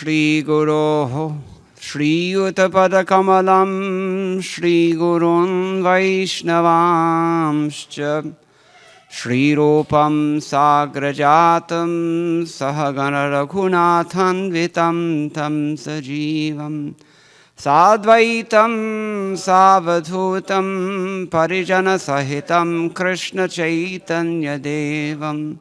Shri Guroho Shri Uttapadakamalam Shri Gurun Vaishnavamscha Shri Rupam Sagrajatam Sahagana Raghunathan Vitam Tam Sajivam Sadvaitam Savadhutam Parijana Sahitam Krishna Chaitanya Devam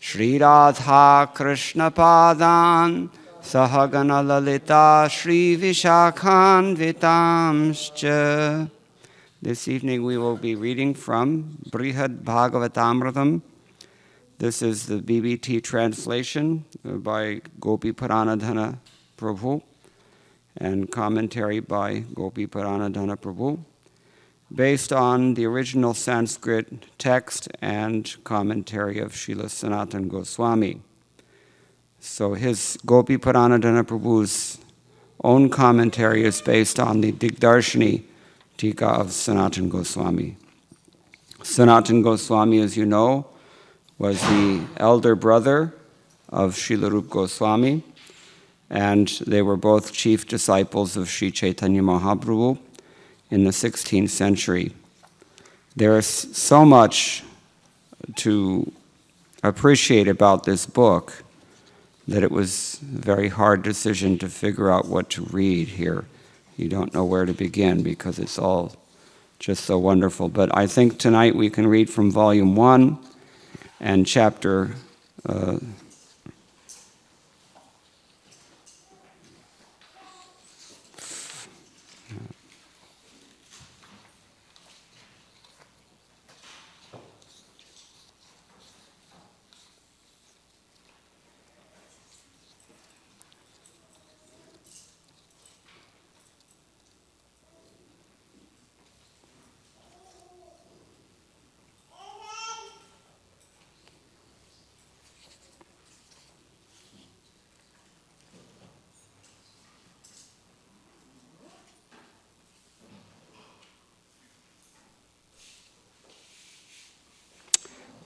Shri Radha Krishna Padan Sahagana Lalita Shri Vishakhan Vitamscha. This evening we will be reading from Brhad Bhagavatamrta. This is the BBT translation by Gopi Paranadhana Prabhu and commentary by Gopi Paranadhana Prabhu, based on the original Sanskrit text and commentary of Srila Sanatana Goswami. So his Gopi Paranadhana Prabhu's own commentary is based on the Digdarshini Tika of Sanatana Goswami. Sanatana Goswami, as you know, was the elder brother of Srila Rupa Goswami, and they were both chief disciples of Sri Chaitanya Mahaprabhu in the 16th century. There is so much to appreciate about this book that it was a very hard decision to figure out what to read here. You don't know where to begin because it's all just so wonderful. But I think tonight we can read from Volume 1 and Chapter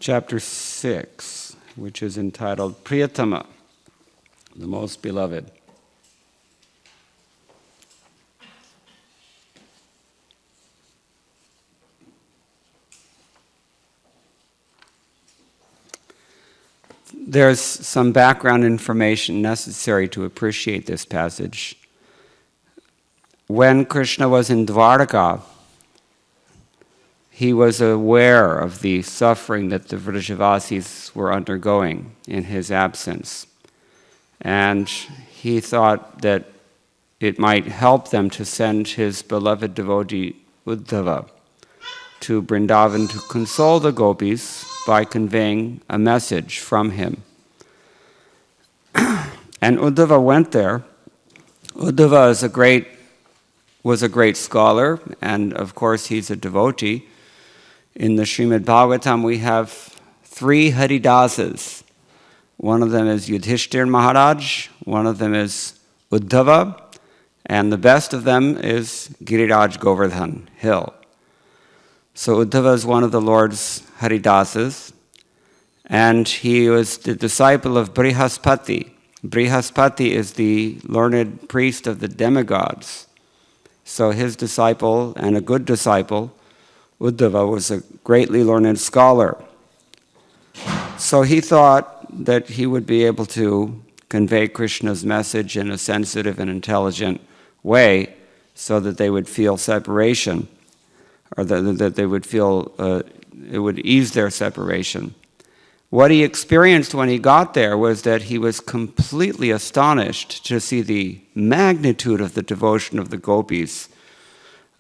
Chapter 6, which is entitled Priyatama, the most beloved. There's some background information necessary to appreciate this passage. When Krishna was in Dwarka, he was aware of the suffering that the Vrajavasis were undergoing in his absence. And he thought that it might help them to send his beloved devotee Uddhava to Vrindavan to console the gopis by conveying a message from him. And Uddhava went there. Uddhava was a great scholar, and of course he's a devotee. In the Srimad Bhagavatam, we have 3 Haridasas. One of them is Yudhishthir Maharaj, one of them is Uddhava, and the best of them is Giriraj Govardhan Hill. So Uddhava is one of the Lord's Haridasas, and he was the disciple of Brihaspati. Brihaspati is the learned priest of the demigods. So his disciple, and a good disciple, Uddhava, was a greatly learned scholar. So he thought that he would be able to convey Krishna's message in a sensitive and intelligent way so that they would feel separation, or that they would feel it would ease their separation. What he experienced when he got there was that he was completely astonished to see the magnitude of the devotion of the gopis,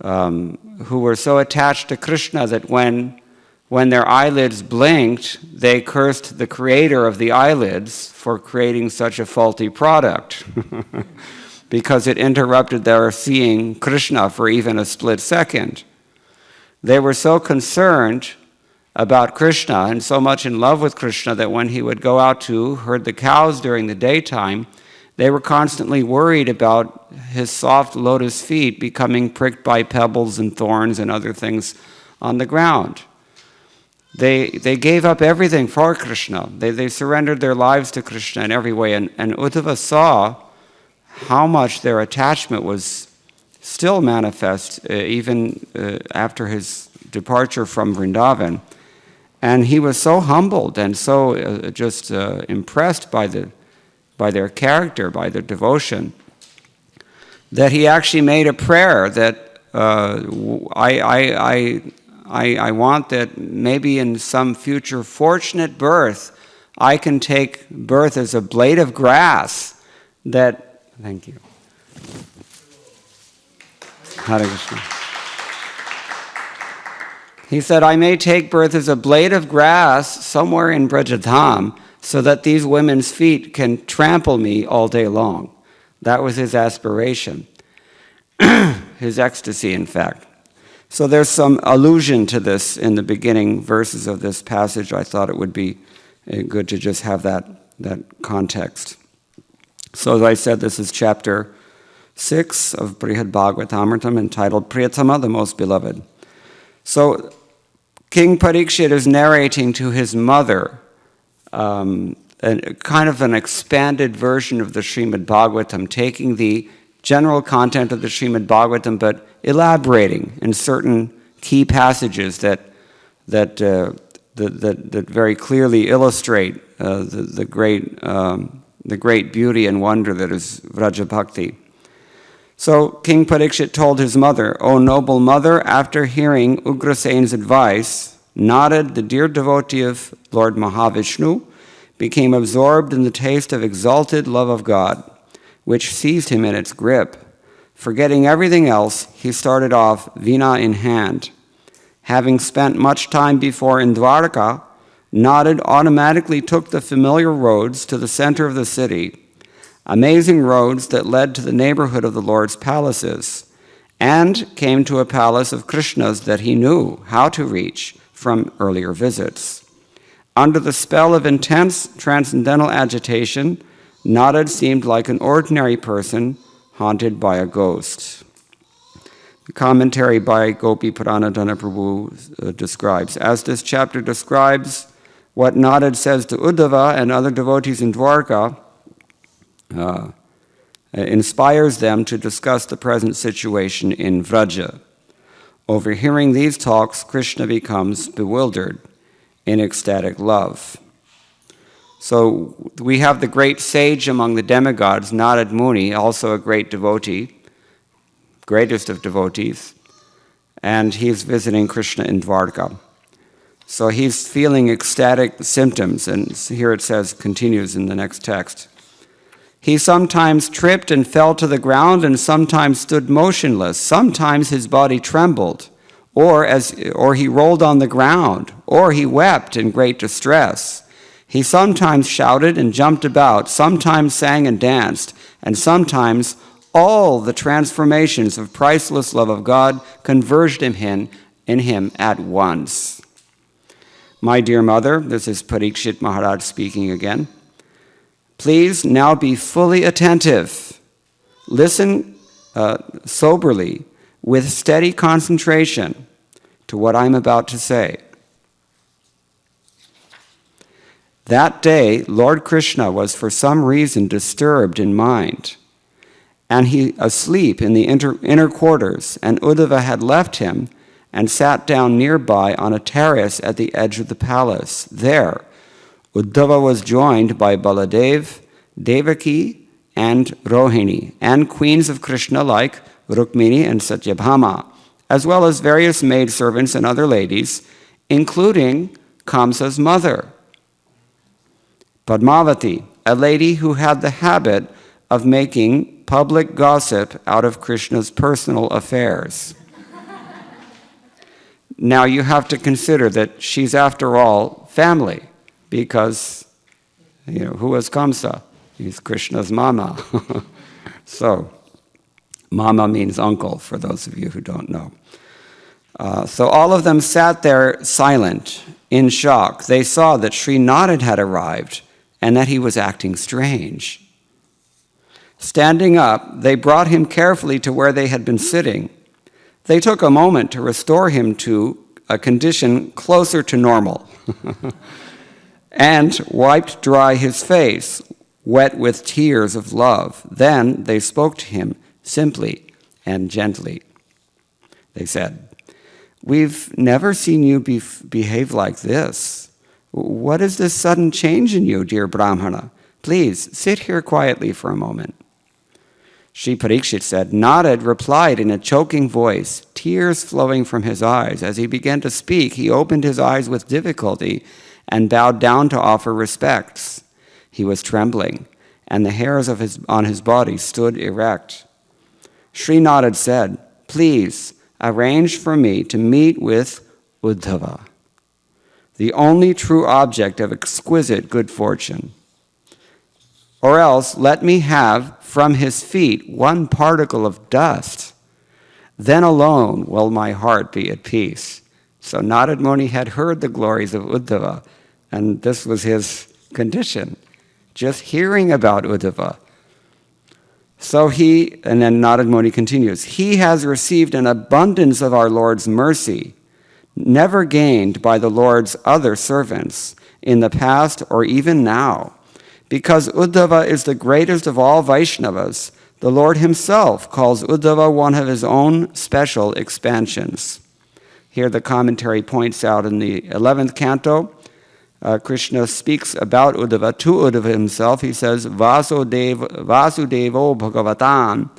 who were so attached to Krishna that when their eyelids blinked, they cursed the creator of the eyelids for creating such a faulty product because it interrupted their seeing Krishna for even a split second. They were so concerned about Krishna and so much in love with Krishna that when he would go out to herd the cows during the daytime, they were constantly worried about his soft lotus feet becoming pricked by pebbles and thorns and other things on the ground. They gave up everything for Krishna. They surrendered their lives to Krishna in every way. And Uddhava saw how much their attachment was still manifest even after his departure from Vrindavan. And he was so humbled and so impressed by their character, by their devotion, that he actually made a prayer that I want that maybe in some future fortunate birth I can take birth as a blade of grass that... Thank you. Hare Krishna. He said, I may take birth as a blade of grass somewhere in Brajadham so that these women's feet can trample me all day long. That was his aspiration, his ecstasy, in fact. So there's some allusion to this in the beginning verses of this passage. I thought it would be good to just have that context. So as I said, this is chapter 6 of Brhad Bhagavatamrta, entitled Priyatama, the Most Beloved. So King Parikshit is narrating to his mother kind of an expanded version of the Srimad Bhagavatam, taking the general content of the Srimad Bhagavatam, but elaborating in certain key passages that very clearly illustrate the great beauty and wonder that is Vraja Bhakti. So King Parikshit told his mother, O noble mother, after hearing Ugrasena's advice, Narada, the dear devotee of Lord Mahavishnu, became absorbed in the taste of exalted love of God, which seized him in its grip. Forgetting everything else, he started off veena in hand. Having spent much time before in Dwarka, Narada automatically took the familiar roads to the center of the city, amazing roads that led to the neighborhood of the Lord's palaces, and came to a palace of Krishna's that he knew how to reach from earlier visits. Under the spell of intense transcendental agitation, Narada seemed like an ordinary person haunted by a ghost. The commentary by Gopi Pranadhana Prabhu describes, as this chapter describes what Narada says to Uddhava and other devotees in Dwarka, inspires them to discuss the present situation in Vraja. Overhearing these talks, Krishna becomes bewildered in ecstatic love. So we have the great sage among the demigods, Narada Muni, also a great devotee, greatest of devotees, and he's visiting Krishna in Dwarka. So he's feeling ecstatic symptoms, and here it says, continues in the next text. He sometimes tripped and fell to the ground and sometimes stood motionless. Sometimes his body trembled, or he rolled on the ground, or he wept in great distress. He sometimes shouted and jumped about, sometimes sang and danced, and sometimes all the transformations of priceless love of God converged in him at once. My dear mother, this is Parikshit Maharaj speaking again, please now be fully attentive. Listen soberly, with steady concentration, to what I'm about to say. That day, Lord Krishna was for some reason disturbed in mind, and he asleep in the inner quarters, and Uddhava had left him and sat down nearby on a terrace at the edge of the palace. There, Uddhava was joined by Baladeva, Devaki, and Rohini, and queens of Krishna like Rukmini and Satyabhama, as well as various maidservants and other ladies, including Kamsa's mother, Padmavati, a lady who had the habit of making public gossip out of Krishna's personal affairs. Now you have to consider that she's, after all, family, because, who was Kamsa? He's Krishna's mama. So, mama means uncle, for those of you who don't know. So all of them sat there silent, in shock. They saw that Sri Narada had arrived and that he was acting strange. Standing up, they brought him carefully to where they had been sitting. They took a moment to restore him to a condition closer to normal and wiped dry his face wet with tears of love. Then they spoke to him simply and gently. They said, "We've never seen you behave like this. What is this sudden change in you, dear Brahmana? Please sit here quietly for a moment." Sri Parikshit said, Narad replied in a choking voice, tears flowing from his eyes. As he began to speak, he opened his eyes with difficulty and bowed down to offer respects. He was trembling, and the hairs on his body stood erect. Sri Narad said, "Please arrange for me to meet with Uddhava, the only true object of exquisite good fortune. Or else let me have from his feet one particle of dust. Then alone will my heart be at peace." So Narada Muni had heard the glories of Uddhava, and this was his condition, just hearing about Uddhava. And then Narada Muni continues, "He has received an abundance of our Lord's mercy, never gained by the Lord's other servants in the past or even now. Because Uddhava is the greatest of all Vaishnavas, the Lord himself calls Uddhava one of his own special expansions." Here the commentary points out in the 11th canto, Krishna speaks about Uddhava to Uddhava himself. He says, Vasudevo Bhagavatam,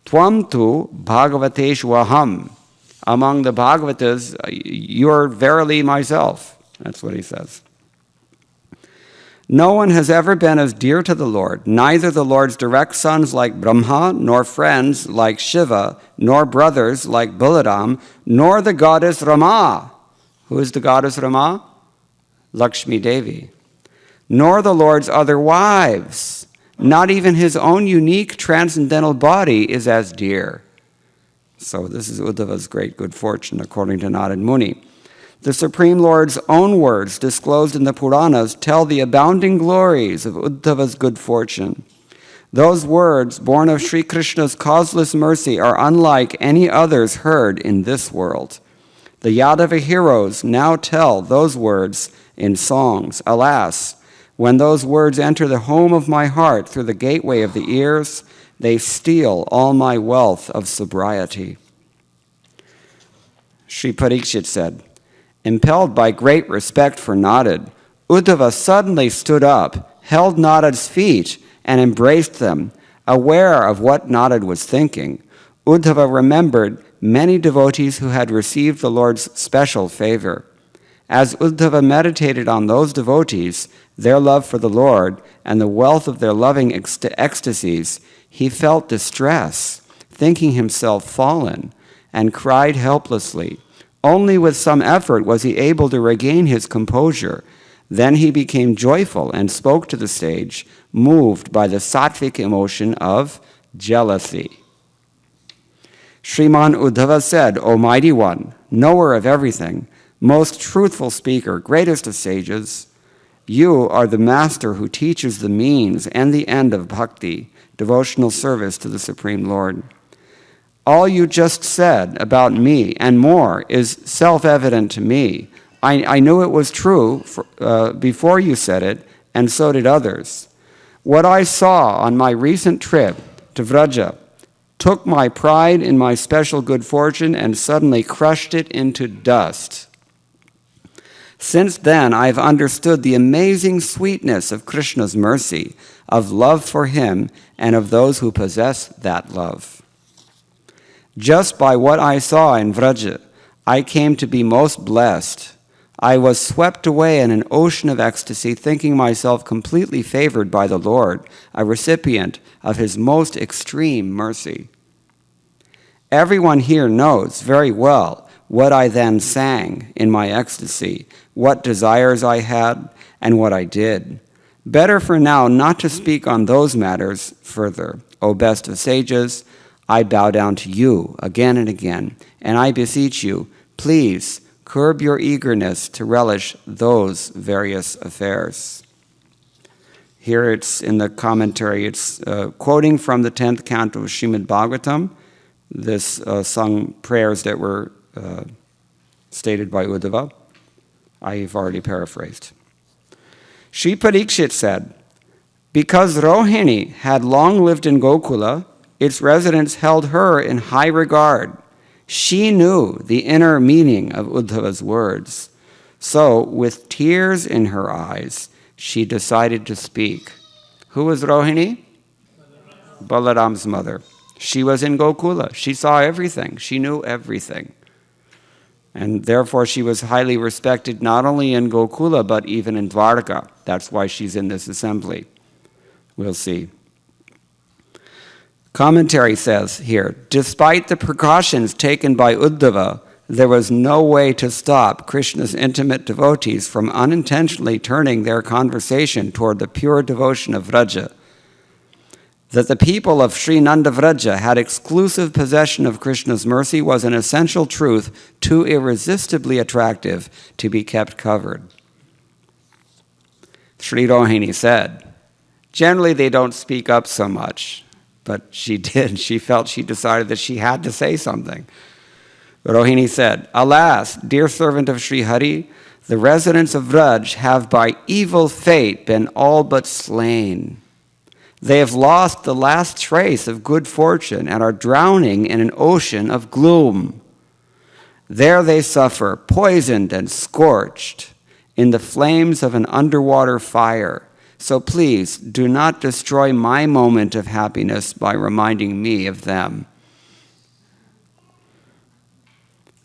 Tvam tu Bhagavateshu aham. Among the Bhagavatas, you're verily myself. That's what he says. No one has ever been as dear to the Lord, neither the Lord's direct sons like Brahma, nor friends like Shiva, nor brothers like Balaram, nor the goddess Rama. Who is the goddess Rama? Lakshmi Devi. Nor the Lord's other wives. Not even his own unique transcendental body is as dear. So this is Uddhava's great good fortune, according to Narada Muni. The Supreme Lord's own words, disclosed in the Puranas, tell the abounding glories of Uddhava's good fortune. Those words, born of Sri Krishna's causeless mercy, are unlike any others heard in this world. The Yadava heroes now tell those words in songs. Alas, when those words enter the home of my heart through the gateway of the ears, they steal all my wealth of sobriety. Sri Parikshit said, impelled by great respect for Narad, Uddhava suddenly stood up, held Narad's feet, and embraced them. Aware of what Narad was thinking, Uddhava remembered many devotees who had received the Lord's special favor. As Uddhava meditated on those devotees, their love for the Lord, and the wealth of their loving ecstasies, he felt distress, thinking himself fallen, and cried helplessly. Only with some effort was he able to regain his composure. Then he became joyful and spoke to the stage, moved by the sattvic emotion of jealousy. Sriman Uddhava said, O Mighty One, knower of everything, most truthful speaker, greatest of sages, you are the master who teaches the means and the end of bhakti, devotional service to the Supreme Lord. All you just said about me and more is self-evident to me. I knew it was true before you said it, and so did others. What I saw on my recent trip to Vraja took my pride in my special good fortune and suddenly crushed it into dust. Since then, I've understood the amazing sweetness of Krishna's mercy, of love for him, and of those who possess that love. Just by what I saw in Vraja, I came to be most blessed. I was swept away in an ocean of ecstasy, thinking myself completely favored by the Lord, a recipient of his most extreme mercy. Everyone here knows very well what I then sang in my ecstasy, what desires I had, and what I did. Better for now not to speak on those matters further. O best of sages, I bow down to you again and again, and I beseech you, please curb your eagerness to relish those various affairs. Here it's in the commentary, it's quoting from the 10th canto of Srimad Bhagavatam, this sung prayers that were stated by Uddhava. I've already paraphrased. Sri Parikshit said, Because Rohini had long lived in Gokula, its residents held her in high regard. She knew the inner meaning of Uddhava's words. So, with tears in her eyes, she decided to speak. Who was Rohini? Balaram's mother. She was in Gokula. She saw everything. She knew everything. And therefore she was highly respected not only in Gokula, but even in Dwarka. That's why she's in this assembly. We'll see. Commentary says here, despite the precautions taken by Uddhava, there was no way to stop Krishna's intimate devotees from unintentionally turning their conversation toward the pure devotion of Vraja. That the people of Sri Nanda Vraja had exclusive possession of Krishna's mercy was an essential truth too irresistibly attractive to be kept covered. Sri Rohini said, generally they don't speak up so much, but she did. She felt she decided that she had to say something. Rohini said, alas, dear servant of Sri Hari, the residents of Vraj have by evil fate been all but slain. They have lost the last trace of good fortune and are drowning in an ocean of gloom. There they suffer, poisoned and scorched in the flames of an underwater fire. So please do not destroy my moment of happiness by reminding me of them.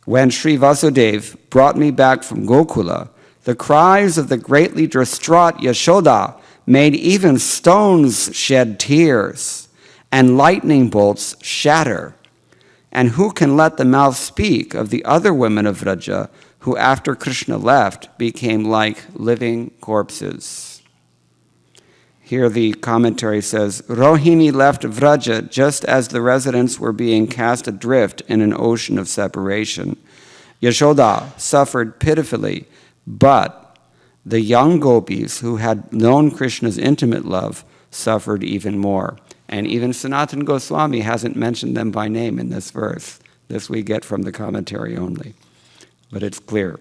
When Sri Vasudev brought me back from Gokula, the cries of the greatly distraught Yashoda made even stones shed tears, and lightning bolts shatter. And who can let the mouth speak of the other women of Vraja, who after Krishna left became like living corpses? Here the commentary says, Rohini left Vraja just as the residents were being cast adrift in an ocean of separation. Yashoda suffered pitifully, but the young gopis who had known Krishna's intimate love suffered even more. And even Sanatana Goswami hasn't mentioned them by name in this verse. This we get from the commentary only. But it's clear.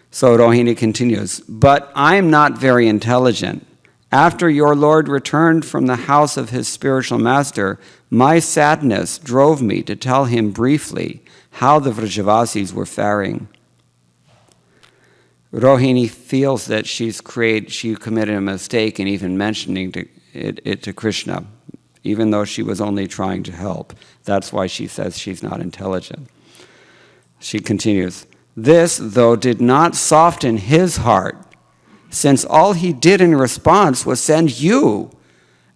So Rohini continues, but I'm not very intelligent. After your Lord returned from the house of his spiritual master, my sadness drove me to tell him briefly how the Vrajavasis were faring. Rohini feels that she committed a mistake in even mentioning it to Krishna, even though she was only trying to help. That's why she says she's not intelligent. She continues, this, though, did not soften his heart, since all he did in response was send you,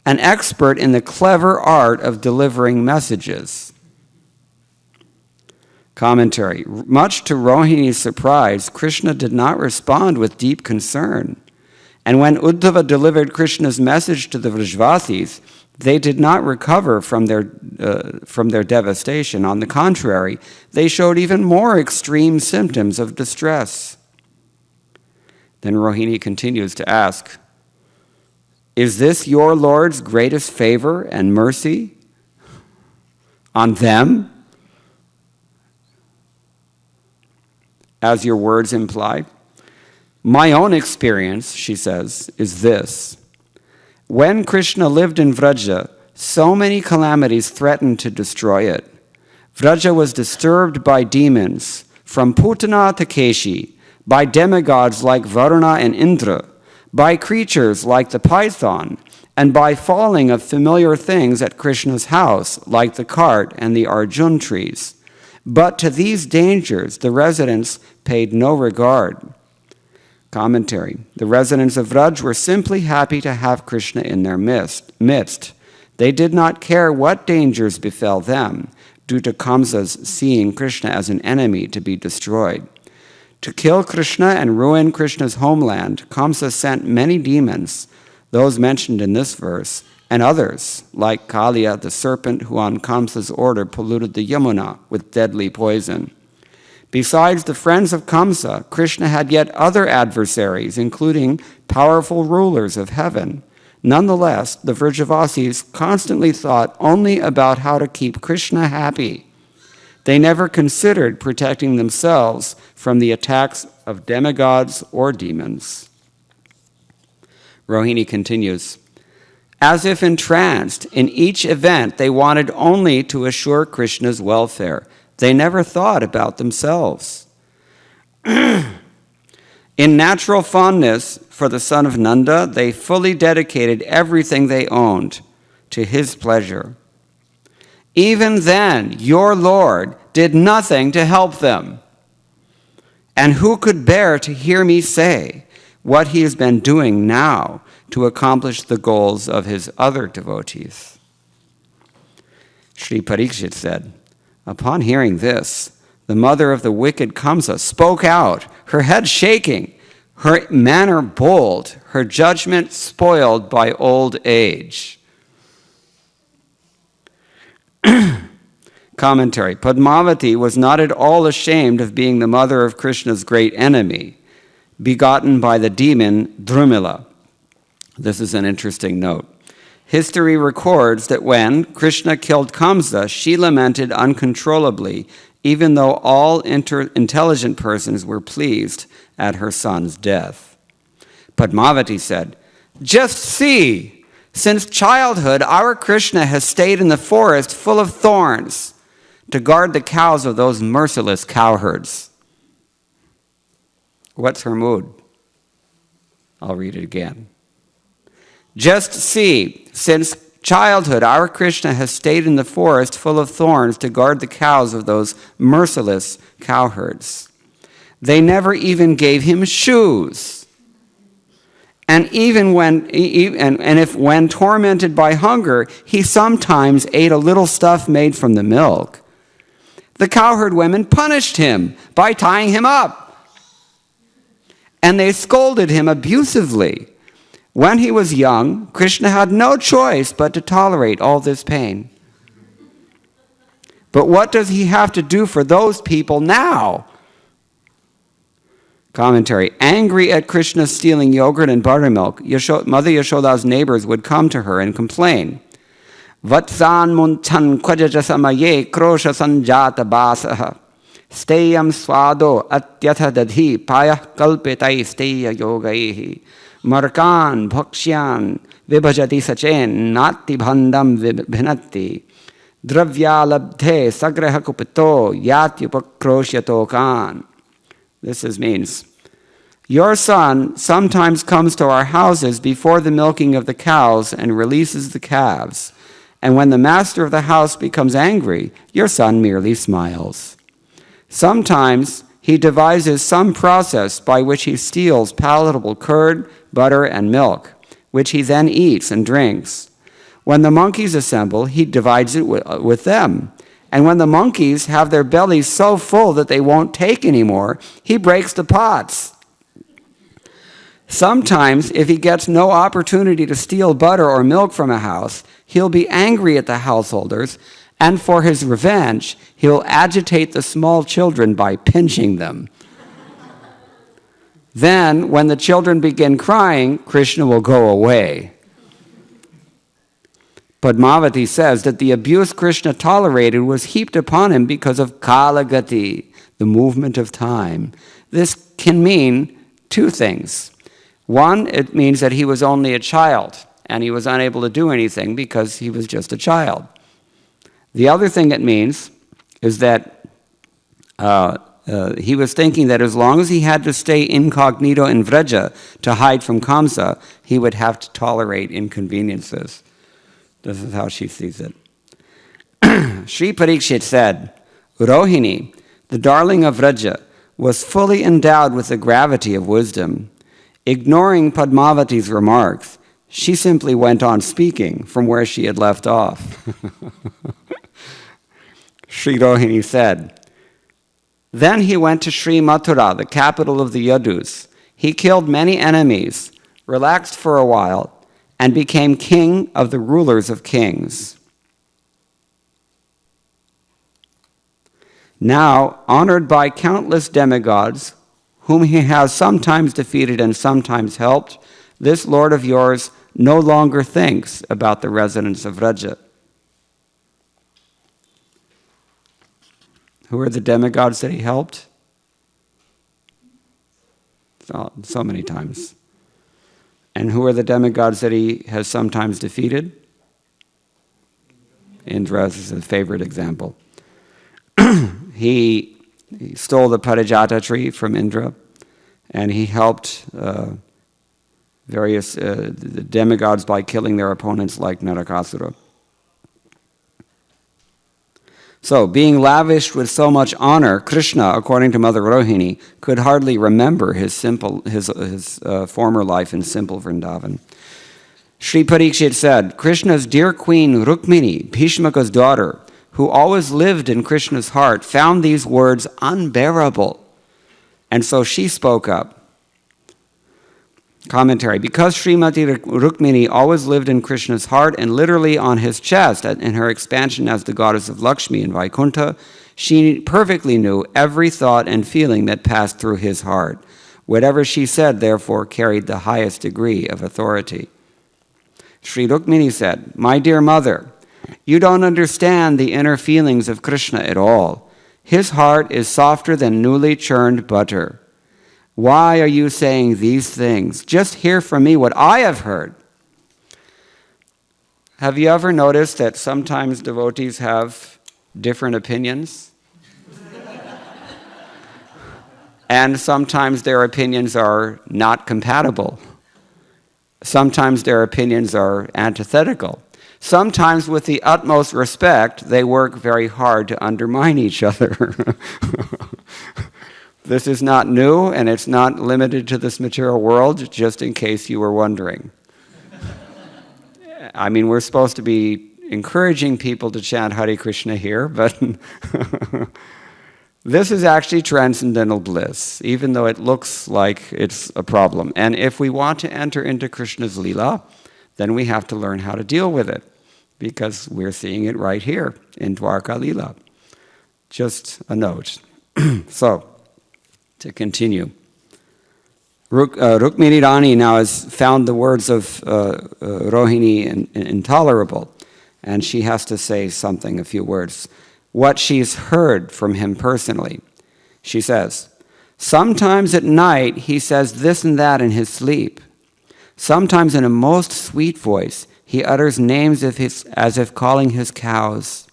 an expert in the clever art of delivering messages. Commentary. Much to Rohini's surprise, Krishna did not respond with deep concern. And when Uddhava delivered Krishna's message to the Vrajavasis, they did not recover from their devastation. On the contrary, they showed even more extreme symptoms of distress. Then Rohini continues to ask, is this your Lord's greatest favor and mercy on them? As your words imply. My own experience, she says, is this. When Krishna lived in Vraja, so many calamities threatened to destroy it. Vraja was disturbed by demons, from Putana to Keshi, by demigods like Varuna and Indra, by creatures like the python, and by falling of familiar things at Krishna's house, like the cart and the Arjun trees. But to these dangers, the residents paid no regard. Commentary. The residents of Vraj were simply happy to have Krishna in their midst. They did not care what dangers befell them, due to Kamsa's seeing Krishna as an enemy to be destroyed. To kill Krishna and ruin Krishna's homeland, Kamsa sent many demons, those mentioned in this verse, and others, like Kaliya, the serpent who on Kamsa's order polluted the Yamuna with deadly poison. Besides the friends of Kamsa, Krishna had yet other adversaries, including powerful rulers of heaven. Nonetheless, the Vrajavasis constantly thought only about how to keep Krishna happy. They never considered protecting themselves from the attacks of demigods or demons. Rohini continues, as if entranced, in each event they wanted only to assure Krishna's welfare. They never thought about themselves. In natural fondness for the son of Nanda, they fully dedicated everything they owned to his pleasure. Even then, your Lord did nothing to help them. And who could bear to hear me say what he has been doing now to accomplish the goals of his other devotees? Sri Parikshit said, upon hearing this, the mother of the wicked Kamsa spoke out, her head shaking, her manner bold, her judgment spoiled by old age. Commentary. Padmavati was not at all ashamed of being the mother of Krishna's great enemy, begotten by the demon Drumila. This is an interesting note. History records that when Krishna killed Kamsa, she lamented uncontrollably, even though all intelligent persons were pleased at her son's death. Padmavati said, just see, since childhood our Krishna has stayed in the forest full of thorns to guard the cows of those merciless cowherds. What's her mood? I'll read it again. Just see, since childhood our Krishna has stayed in the forest full of thorns to guard the cows of those merciless cowherds. They never even gave him shoes. And even when tormented by hunger, he sometimes ate a little stuff made from the milk. The cowherd women punished him by tying him up. And they scolded him abusively. When he was young, Krishna had no choice but to tolerate all this pain. But what does he have to do for those people now? Commentary. Angry at Krishna stealing yogurt and buttermilk, Mother Yashoda's neighbors would come to her and complain. Vatsan munchan kwajaja samaye krosha sanjata basaha. Steyam swado atyatha dadhi payah kalpetai steya yogaihi. Markan bhakshyan vibhajati sachen nati bhandam vibhinati. Dravyalabdhe sagraha kupito yatyupakroshyato kan. This means, your son sometimes comes to our houses before the milking of the cows and releases the calves. And when the master of the house becomes angry, your son merely smiles. Sometimes he devises some process by which he steals palatable curd, butter, and milk, which he then eats and drinks. When the monkeys assemble, he divides it with them. And when the monkeys have their bellies so full that they won't take anymore, he breaks the pots. Sometimes, if he gets no opportunity to steal butter or milk from a house, he'll be angry at the householders, and for his revenge, he'll agitate the small children by pinching them. Then, when the children begin crying, Krishna will go away. Padmavati says that the abuse Krishna tolerated was heaped upon him because of kalagati, the movement of time. This can mean two things. One, it means that he was only a child, and he was unable to do anything because he was just a child. The other thing it means is that he was thinking that as long as he had to stay incognito in Vraja to hide from Kamsa, he would have to tolerate inconveniences. This is how she sees it. Sri Parikshit said, Rohini, the darling of Vraja, was fully endowed with the gravity of wisdom. Ignoring Padmavati's remarks, she simply went on speaking from where she had left off. Sri Rohini said, then he went to Sri Mathura, the capital of the Yadus. He killed many enemies, relaxed for a while, and became king of the rulers of kings. Now, honored by countless demigods, whom he has sometimes defeated and sometimes helped, this Lord of yours no longer thinks about the residents of Vraja. Who are the demigods that he helped? So many times. And who are the demigods that he has sometimes defeated? Indra is a favorite example. He stole the Parijata tree from Indra, and he helped various the demigods by killing their opponents like Narakasura. So, being lavished with so much honor, Krishna, according to Mother Rohini, could hardly remember his former life in simple Vrindavan. Sri Parikshit said, Krishna's dear queen Rukmini, Bhishmaka's daughter, who always lived in Krishna's heart, found these words unbearable. And so she spoke up. Commentary. Because Srimati Rukmini always lived in Krishna's heart and literally on his chest in her expansion as the goddess of Lakshmi in Vaikuntha, she perfectly knew every thought and feeling that passed through his heart. Whatever she said, therefore, carried the highest degree of authority. Sri Rukmini said, My dear mother, you don't understand the inner feelings of Krishna at all. His heart is softer than newly churned butter. Why are you saying these things? Just hear from me what I have heard. Have you ever noticed that sometimes devotees have different opinions? And sometimes their opinions are not compatible. Sometimes their opinions are antithetical. Sometimes, with the utmost respect, they work very hard to undermine each other. This is not new, and it's not limited to this material world, just in case you were wondering. I mean, we're supposed to be encouraging people to chant Hare Krishna here, but this is actually transcendental bliss, even though it looks like it's a problem. And if we want to enter into Krishna's Leela, then we have to learn how to deal with it, because we're seeing it right here in Dwarka Leela. Just a note. So, to continue. Rukmini Rani now has found the words of Rohini intolerable, and she has to say something, a few words. What she's heard from him personally. She says, sometimes at night he says this and that in his sleep. Sometimes in a most sweet voice he utters names as if calling his cows.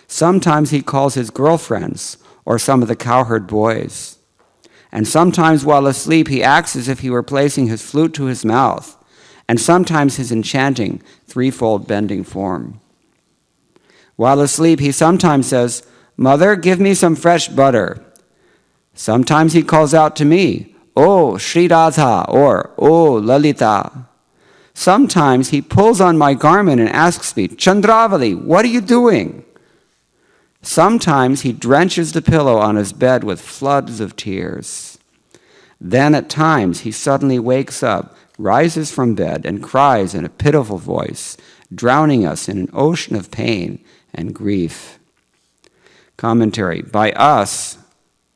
Sometimes he calls his girlfriends or some of the cowherd boys. And sometimes while asleep he acts as if he were placing his flute to his mouth, and sometimes his enchanting threefold bending form. While asleep he sometimes says, Mother, give me some fresh butter. Sometimes he calls out to me, Oh, Sri Radha, or Oh, Lalita. Sometimes he pulls on my garment and asks me, Chandravali, what are you doing? Sometimes he drenches the pillow on his bed with floods of tears. Then at times he suddenly wakes up, rises from bed, and cries in a pitiful voice, drowning us in an ocean of pain and grief. Commentary. By us,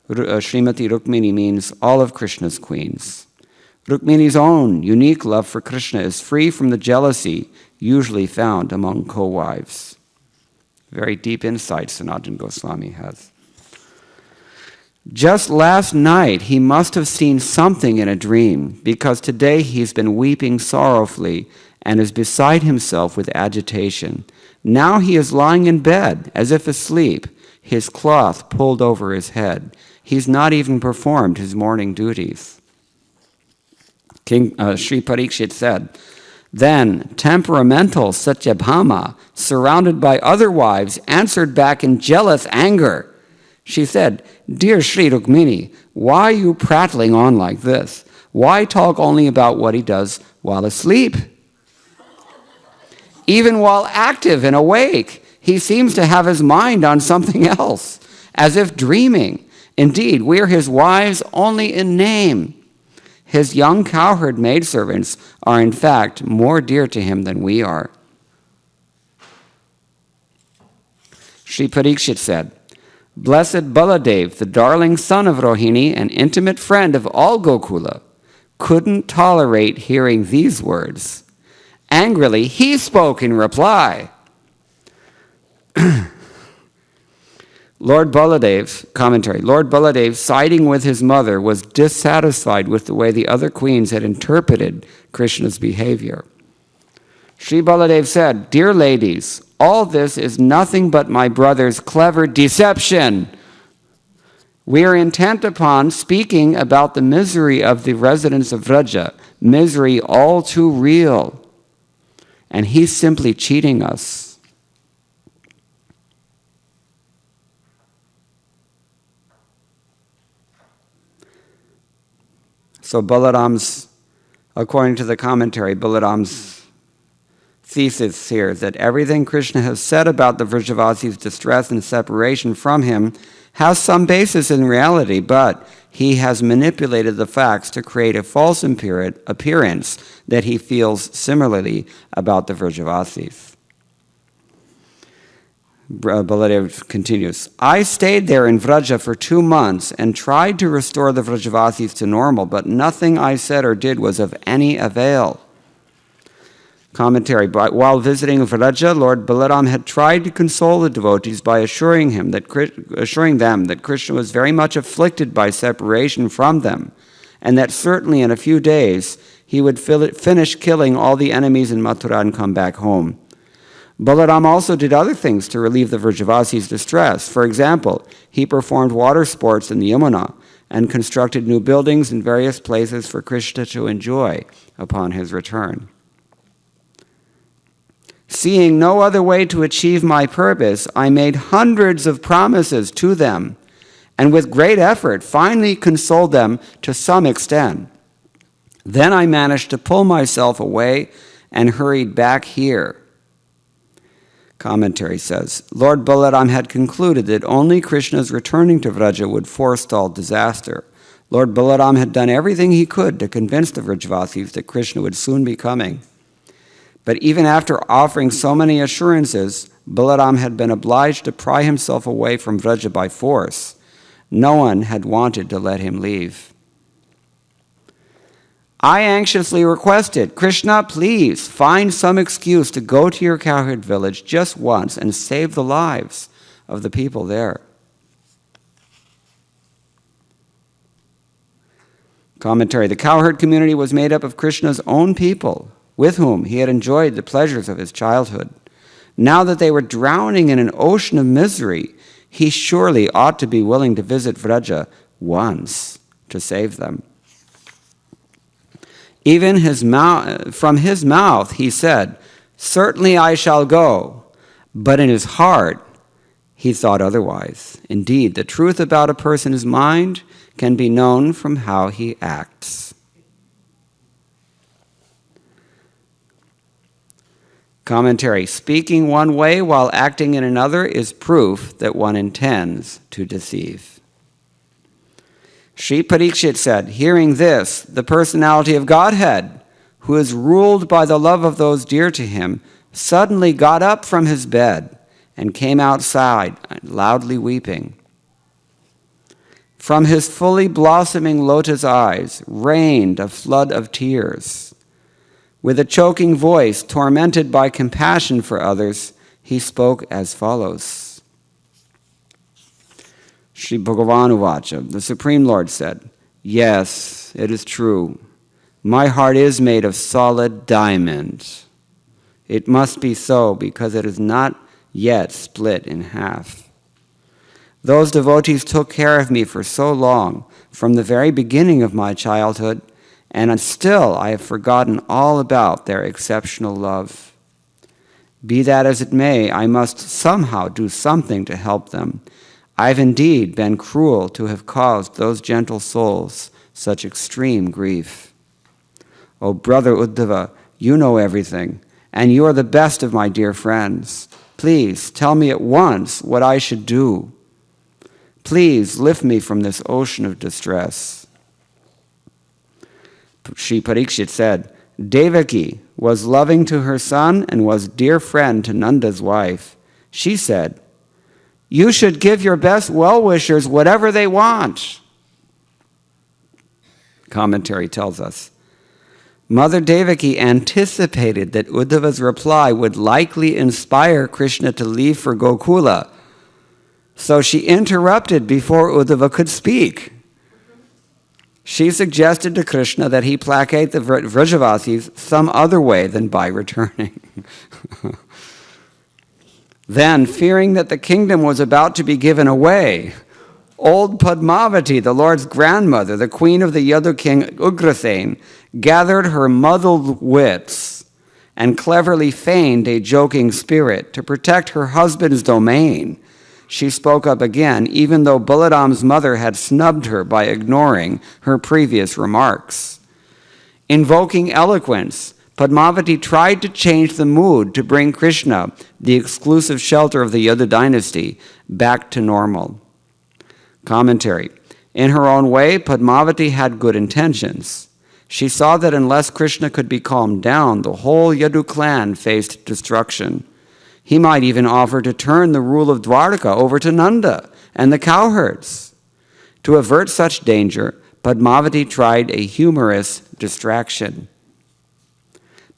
Srimati Rukmini means all of Krishna's queens. Rukmini's own unique love for Krishna is free from the jealousy usually found among co-wives. Very deep insight Sanatana Goswami has. Just last night he must have seen something in a dream, because today he's been weeping sorrowfully and is beside himself with agitation. Now he is lying in bed as if asleep, his cloth pulled over his head. He's not even performed his morning duties. King Sri Parikshit said, Then temperamental Satyabhama, surrounded by other wives, answered back in jealous anger. She said, Dear Sri Rukmini, why are you prattling on like this? Why talk only about what he does while asleep? Even while active and awake, he seems to have his mind on something else, as if dreaming. Indeed, we are his wives only in name. His young cowherd maidservants are in fact more dear to him than we are. Sri Parikshit said, Blessed Baladeva, the darling son of Rohini, an intimate friend of all Gokula, couldn't tolerate hearing these words. Angrily, he spoke in reply. Commentary, Lord Baladev, siding with his mother, was dissatisfied with the way the other queens had interpreted Krishna's behavior. Sri Baladev said, "Dear ladies, all this is nothing but my brother's clever deception. We are intent upon speaking about the misery of the residents of Vraja, misery all too real. And he's simply cheating us." So according to the commentary, Balaram's thesis here is that everything Krishna has said about the Vrajavasi's distress and separation from him has some basis in reality, but he has manipulated the facts to create a false appearance that he feels similarly about the Vrajavasis. Baladev continues, "I stayed there in Vraja for 2 months and tried to restore the Vrajavasis to normal, but nothing I said or did was of any avail." Commentary, while visiting Vraja, Lord Balaram had tried to console the devotees by assuring them that Krishna was very much afflicted by separation from them, and that certainly in a few days he would finish killing all the enemies in Mathura and come back home. Balaram also did other things to relieve the Vrajavasis' distress. For example, he performed water sports in the Yamuna and constructed new buildings in various places for Krishna to enjoy upon his return. "Seeing no other way to achieve my purpose, I made hundreds of promises to them, and with great effort finally consoled them to some extent. Then I managed to pull myself away and hurried back here." Commentary says, Lord Balaram had concluded that only Krishna's returning to Vraja would forestall disaster. Lord Balaram had done everything he could to convince the Vrajavasis that Krishna would soon be coming. But even after offering so many assurances, Balaram had been obliged to pry himself away from Vraja by force. No one had wanted to let him leave. "I anxiously requested, 'Krishna, please find some excuse to go to your cowherd village just once and save the lives of the people there.'" Commentary, the cowherd community was made up of Krishna's own people, with whom he had enjoyed the pleasures of his childhood. Now that they were drowning in an ocean of misery, he surely ought to be willing to visit Vraja once to save them. Even from his mouth he said, "Certainly I shall go," but in his heart he thought otherwise. Indeed, the truth about a person's mind can be known from how he acts. Commentary, speaking one way while acting in another is proof that one intends to deceive. Sri Parikshit said, hearing this, the personality of Godhead, who is ruled by the love of those dear to him, suddenly got up from his bed and came outside, loudly weeping. From his fully blossoming lotus eyes rained a flood of tears. With a choking voice, tormented by compassion for others, he spoke as follows. Sri Bhagavan Uvacha, the Supreme Lord said, "Yes, it is true. My heart is made of solid diamond. It must be so because it is not yet split in half. Those devotees took care of me for so long, from the very beginning of my childhood, and still I have forgotten all about their exceptional love. Be that as it may, I must somehow do something to help them. I've indeed been cruel to have caused those gentle souls such extreme grief. Oh, brother Uddhava, you know everything, and you are the best of my dear friends. Please tell me at once what I should do. Please lift me from this ocean of distress." Sri Parikshit said, Devaki was loving to her son and was dear friend to Nanda's wife. She said, "You should give your best well-wishers whatever they want." Commentary tells us, Mother Devaki anticipated that Uddhava's reply would likely inspire Krishna to leave for Gokula. So she interrupted before Uddhava could speak. She suggested to Krishna that he placate the Vrajavasis some other way than by returning. Then, fearing that the kingdom was about to be given away, old Padmavati, the Lord's grandmother, the queen of the Yadu king Ugrasen, gathered her muddled wits and cleverly feigned a joking spirit to protect her husband's domain. She spoke up again, even though Balaram's mother had snubbed her by ignoring her previous remarks. Invoking eloquence, Padmavati tried to change the mood to bring Krishna, the exclusive shelter of the Yadu dynasty, back to normal. Commentary. In her own way, Padmavati had good intentions. She saw that unless Krishna could be calmed down, the whole Yadu clan faced destruction. He might even offer to turn the rule of Dwarka over to Nanda and the cowherds. To avert such danger, Padmavati tried a humorous distraction.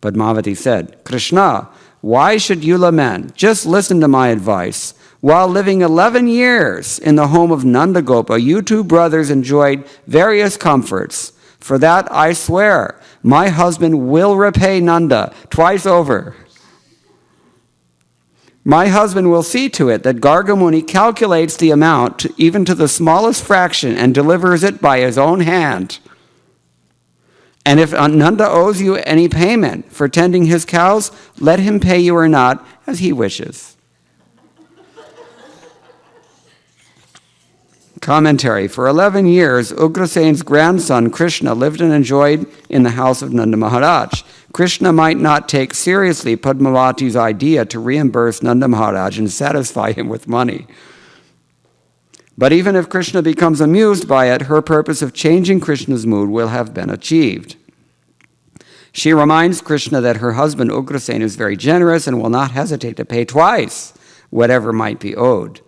Padmavati said, "Krishna, why should you lament? Just listen to my advice. While living 11 years in the home of Nandagopa, you two brothers enjoyed various comforts. For that I swear, my husband will repay Nanda twice over. My husband will see to it that Garga Muni calculates the amount even to the smallest fraction and delivers it by his own hand. And if Nanda owes you any payment for tending his cows, let him pay you or not as he wishes." Commentary. For 11 years, Ugrasen's grandson Krishna lived and enjoyed in the house of Nanda Maharaj. Krishna might not take seriously Padmavati's idea to reimburse Nanda Maharaj and satisfy him with money. But even if Krishna becomes amused by it, her purpose of changing Krishna's mood will have been achieved. She reminds Krishna that her husband Ugrasen is very generous and will not hesitate to pay twice whatever might be owed.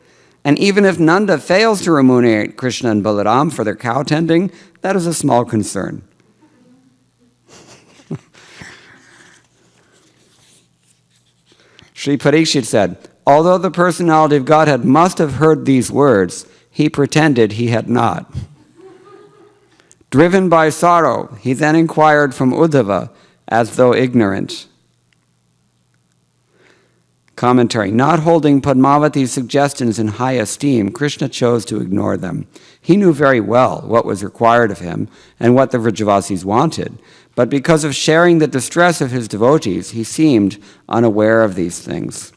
And even if Nanda fails to remunerate Krishna and Balaram for their cow tending, that is a small concern. Sri Parikshit said, although the personality of Godhead must have heard these words, he pretended he had not. Driven by sorrow, he then inquired from Uddhava as though ignorant. Commentary. Not holding Padmavati's suggestions in high esteem, Krishna chose to ignore them. He knew very well what was required of him and what the Vrajavasis wanted, but because of sharing the distress of his devotees, he seemed unaware of these things.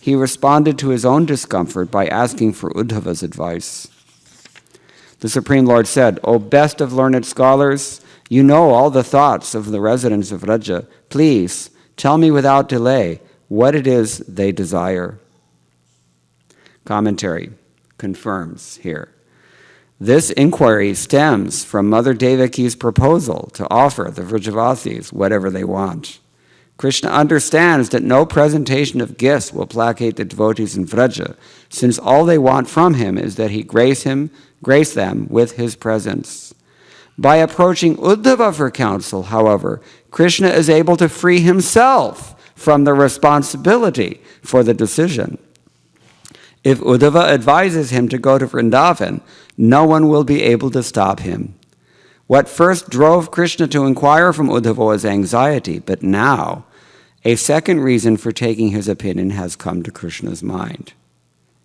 He responded to his own discomfort by asking for Uddhava's advice. The Supreme Lord said, "O best of learned scholars, you know all the thoughts of the residents of Vraja. Please, tell me without delay what it is they desire." Commentary confirms here. This inquiry stems from Mother Devaki's proposal to offer the Vrajavasis whatever they want. Krishna understands that no presentation of gifts will placate the devotees in Vraja, since all they want from him is that he grace them with his presence. By approaching Uddhava for counsel, however, Krishna is able to free himself from the responsibility for the decision. If Uddhava advises him to go to Vrindavan, no one will be able to stop him. What first drove Krishna to inquire from Uddhava was anxiety, but now a second reason for taking his opinion has come to Krishna's mind.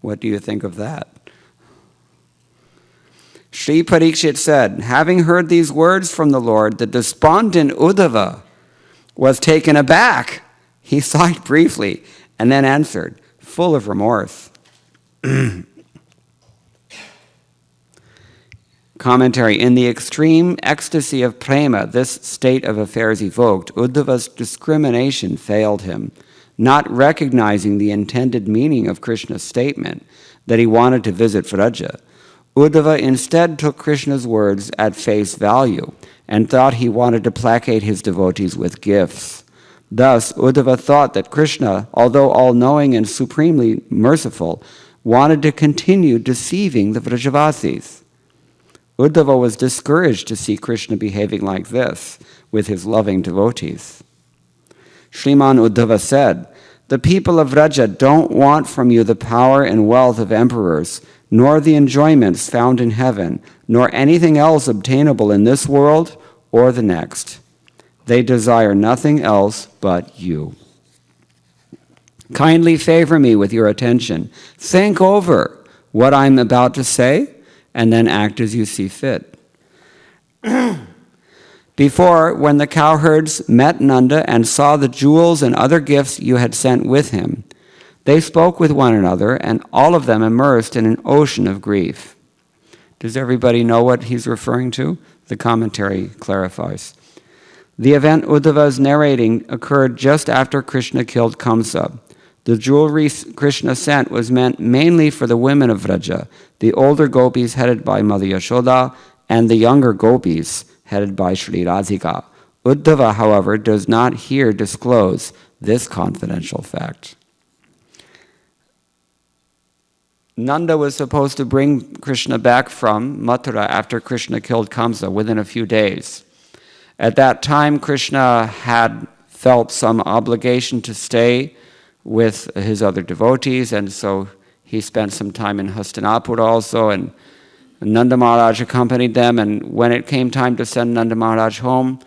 What do you think of that? Sri Parikshit said, having heard these words from the Lord, the despondent Uddhava was taken aback. He sighed briefly and then answered, full of remorse. Commentary. In the extreme ecstasy of prema, this state of affairs evoked, Uddhava's discrimination failed him, not recognizing the intended meaning of Krishna's statement that he wanted to visit Vraja. Uddhava instead took Krishna's words at face value and thought he wanted to placate his devotees with gifts. Thus, Uddhava thought that Krishna, although all-knowing and supremely merciful, wanted to continue deceiving the Vrajavasis. Uddhava was discouraged to see Krishna behaving like this with his loving devotees. Sriman Uddhava said, "The people of Vraja don't want from you the power and wealth of emperors, nor the enjoyments found in heaven, nor anything else obtainable in this world or the next. They desire nothing else but you. Kindly favor me with your attention. Think over what I'm about to say, and then act as you see fit. Before, when the cowherds met Nanda and saw the jewels and other gifts you had sent with him, they spoke with one another, and all of them immersed in an ocean of grief. Does everybody know what he's referring to? The commentary clarifies. The event Uddhava is narrating occurred just after Krishna killed Kamsa. The jewelry Krishna sent was meant mainly for the women of Vraja, the older gopis headed by Mother Yashoda, and the younger gopis headed by Sri Radhika. Uddhava, however, does not here disclose this confidential fact. Nanda was supposed to bring Krishna back from Mathura after Krishna killed Kamsa within a few days. At that time, Krishna had felt some obligation to stay with his other devotees, and so he spent some time in Hastinapura also, and Nanda Maharaj accompanied them, and when it came time to send Nanda Maharaj home,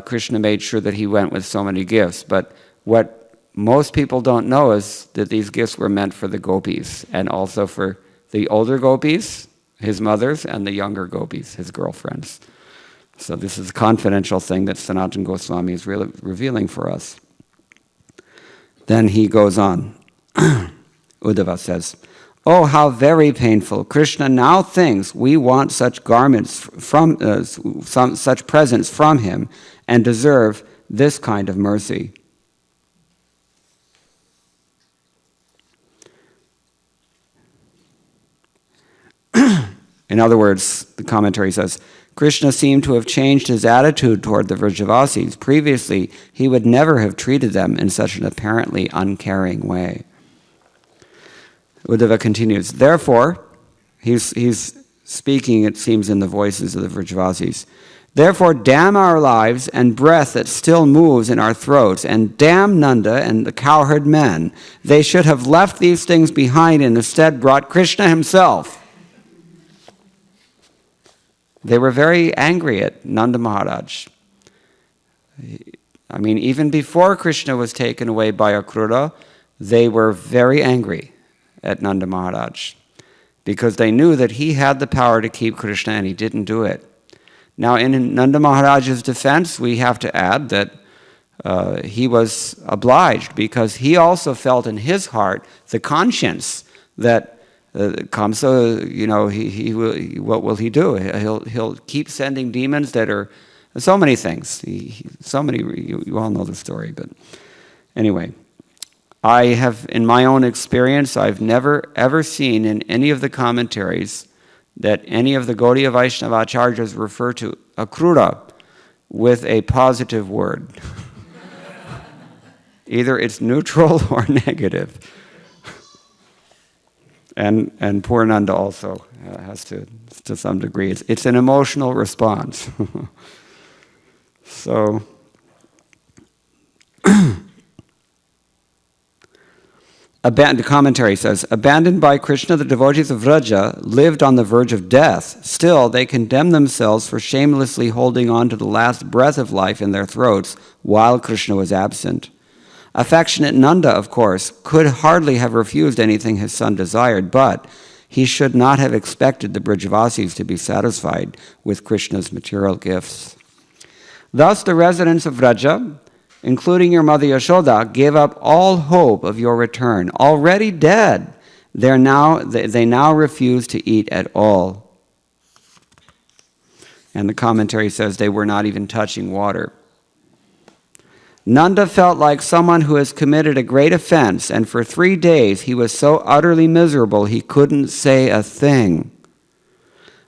Krishna made sure that he went with so many gifts. But what most people don't know is that these gifts were meant for the gopis, and also for the older gopis, his mothers, and the younger gopis, his girlfriends. So this is a confidential thing that Sanatana Goswami is really revealing for us. Then he goes on. Uddhava says, "Oh, how very painful! Krishna now thinks we want such garments from such presents from him, and deserve this kind of mercy." In other words, the commentary says, Krishna seemed to have changed his attitude toward the Vrajavasis. Previously, he would never have treated them in such an apparently uncaring way. Uddhava continues, therefore, he's speaking, it seems, in the voices of the Vrajavasis. Therefore, damn our lives and breath that still moves in our throats, and damn Nanda and the cowherd men. They should have left these things behind and instead brought Krishna himself. They were very angry at Nanda Maharaj. I mean, even before Krishna was taken away by Akrura, they were very angry at Nanda Maharaj because they knew that he had the power to keep Krishna and he didn't do it. Now, in Nanda Maharaj's defense, we have to add that he was obliged because he also felt in his heart the conscience that Kamsa, you know, he will, what will he do? He'll keep sending demons that are so many things. You all know the story, but anyway, I have, in my own experience, I've never ever seen in any of the commentaries that any of the Gaudiya Vaishnava acharyas refer to Akrura with a positive word. Either it's neutral or negative. And poor Nanda also has to some degree. It's an emotional response. So, the commentary says, abandoned by Krishna, the devotees of Vraja lived on the verge of death. Still, they condemned themselves for shamelessly holding on to the last breath of life in their throats while Krishna was absent. Affectionate Nanda, of course, could hardly have refused anything his son desired, but he should not have expected the Brajavasis to be satisfied with Krishna's material gifts. Thus, the residents of Vraja, including your mother Yashoda, gave up all hope of your return. Already dead, they now refuse to eat at all. And the commentary says they were not even touching water. Nanda felt like someone who has committed a great offense, and for 3 days he was so utterly miserable he couldn't say a thing.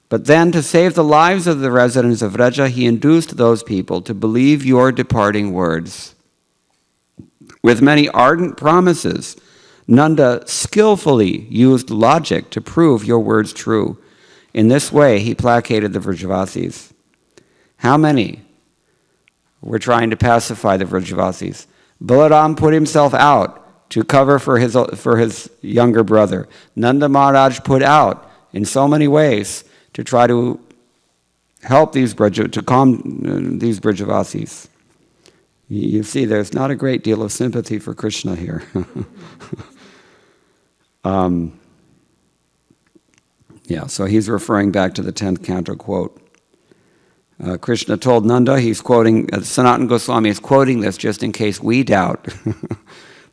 But then, to save the lives of the residents of Vraja, he induced those people to believe your departing words. With many ardent promises, Nanda skillfully used logic to prove your words true. In this way, he placated the Vrajavasis. How many were trying to pacify the Vrajavasis? Balaram put himself out to cover for his younger brother. Nanda Maharaj put out in so many ways to try to help to calm these Brajavasis. You see, there's not a great deal of sympathy for Krishna here. So he's referring back to the 10th canto quote. Krishna told Nanda, he's quoting, Sanatana Goswami is quoting this just in case we doubt.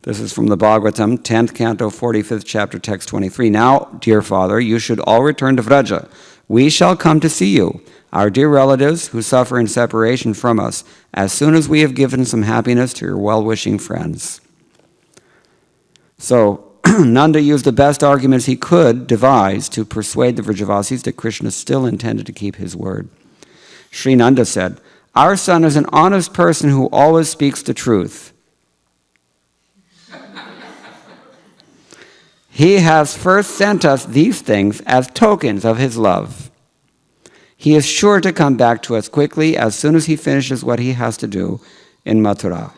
This is from the Bhagavatam, 10th canto, 45th chapter, text 23. Now, dear father, you should all return to Vraja. We shall come to see you, our dear relatives who suffer in separation from us, as soon as we have given some happiness to your well-wishing friends. So, Nanda used the best arguments he could devise to persuade the Vrajavasis that Krishna still intended to keep his word. Sri Nanda said, our son is an honest person who always speaks the truth. He has first sent us these things as tokens of his love. He is sure to come back to us quickly as soon as he finishes what he has to do in Mathura.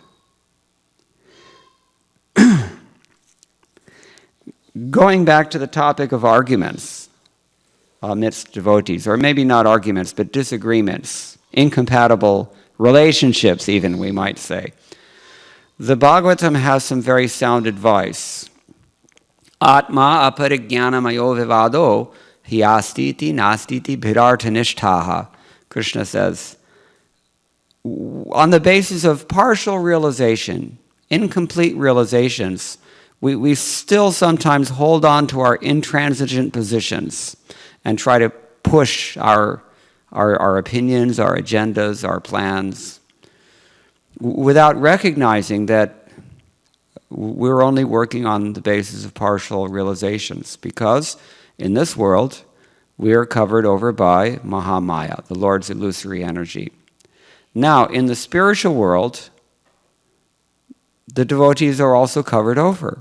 Going back to the topic of arguments amidst devotees, or maybe not arguments, but disagreements, incompatible relationships even, we might say. The Bhagavatam has some very sound advice. Atma aparijnanamayo vivado hyastiti nastiti bhirartanishtaha. Krishna says, on the basis of partial realization, incomplete realizations, we still sometimes hold on to our intransigent positions and try to push our opinions, our agendas, our plans, without recognizing that we're only working on the basis of partial realizations, because in this world we are covered over by Mahamaya, the Lord's illusory energy. Now, in the spiritual world, the devotees are also covered over.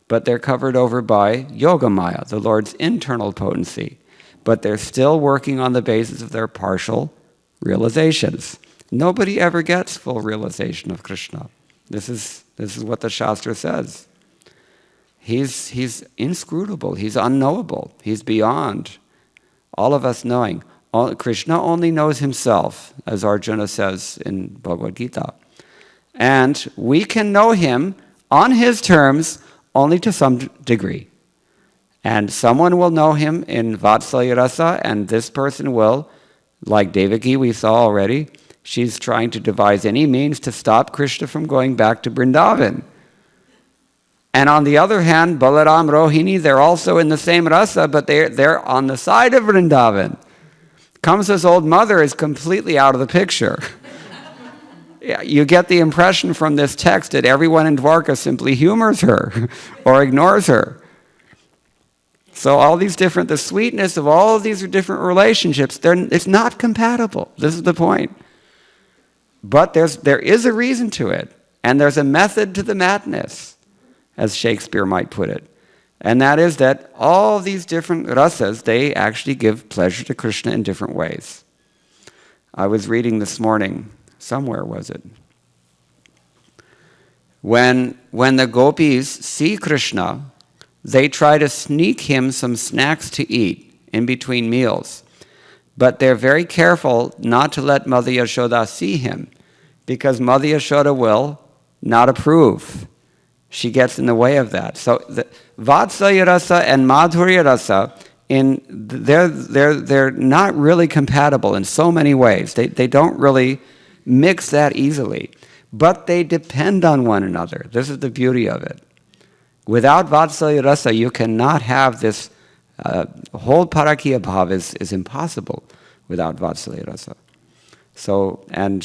But they're covered over by Yogamaya, the Lord's internal potency. But they're still working on the basis of their partial realizations. Nobody ever gets full realization of Krishna. This is what the Shastra says. He's inscrutable, he's unknowable, he's beyond all of us knowing. Krishna only knows himself, as Arjuna says in Bhagavad Gita. And we can know him on his terms only to some degree. And someone will know him in Vatsalya Rasa, and this person will, like Devaki we saw already, she's trying to devise any means to stop Krishna from going back to Vrindavan. And on the other hand, Balaram, Rohini, they're also in the same rasa, but they're on the side of Vrindavan. Kamsa's old mother is completely out of the picture. You get the impression from this text that everyone in Dwarka simply humors her or ignores her. So all these the sweetness of all of these different relationships, it's not compatible. This is the point. But there is a reason to it, and there's a method to the madness, as Shakespeare might put it. And that is that all these different rasas, they actually give pleasure to Krishna in different ways. I was reading this morning, somewhere was it? When the gopis see Krishna, they try to sneak him some snacks to eat in between meals. But they're very careful not to let Mother Yashoda see him, because Mother Yashoda will not approve. She gets in the way of that. So the Vatsalya Rasa and Madhurya Rasa, they're not really compatible in so many ways. They don't really mix that easily. But they depend on one another. This is the beauty of it. Without Vatsalya Rasa, you cannot have this whole Parakya Bhav is impossible without Vatsalya Rasa. So, and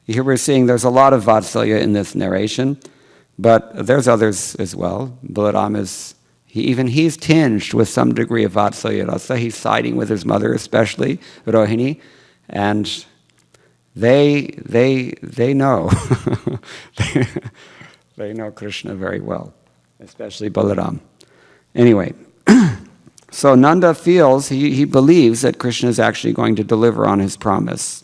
here we're seeing there's a lot of Vatsalya in this narration, but there's others as well. Balaram he's tinged with some degree of Vatsalya Rasa. He's siding with his mother, especially Rohini, and they know. They know Krishna very well, especially Balaram. Anyway, so Nanda feels, he believes that Krishna is actually going to deliver on his promise.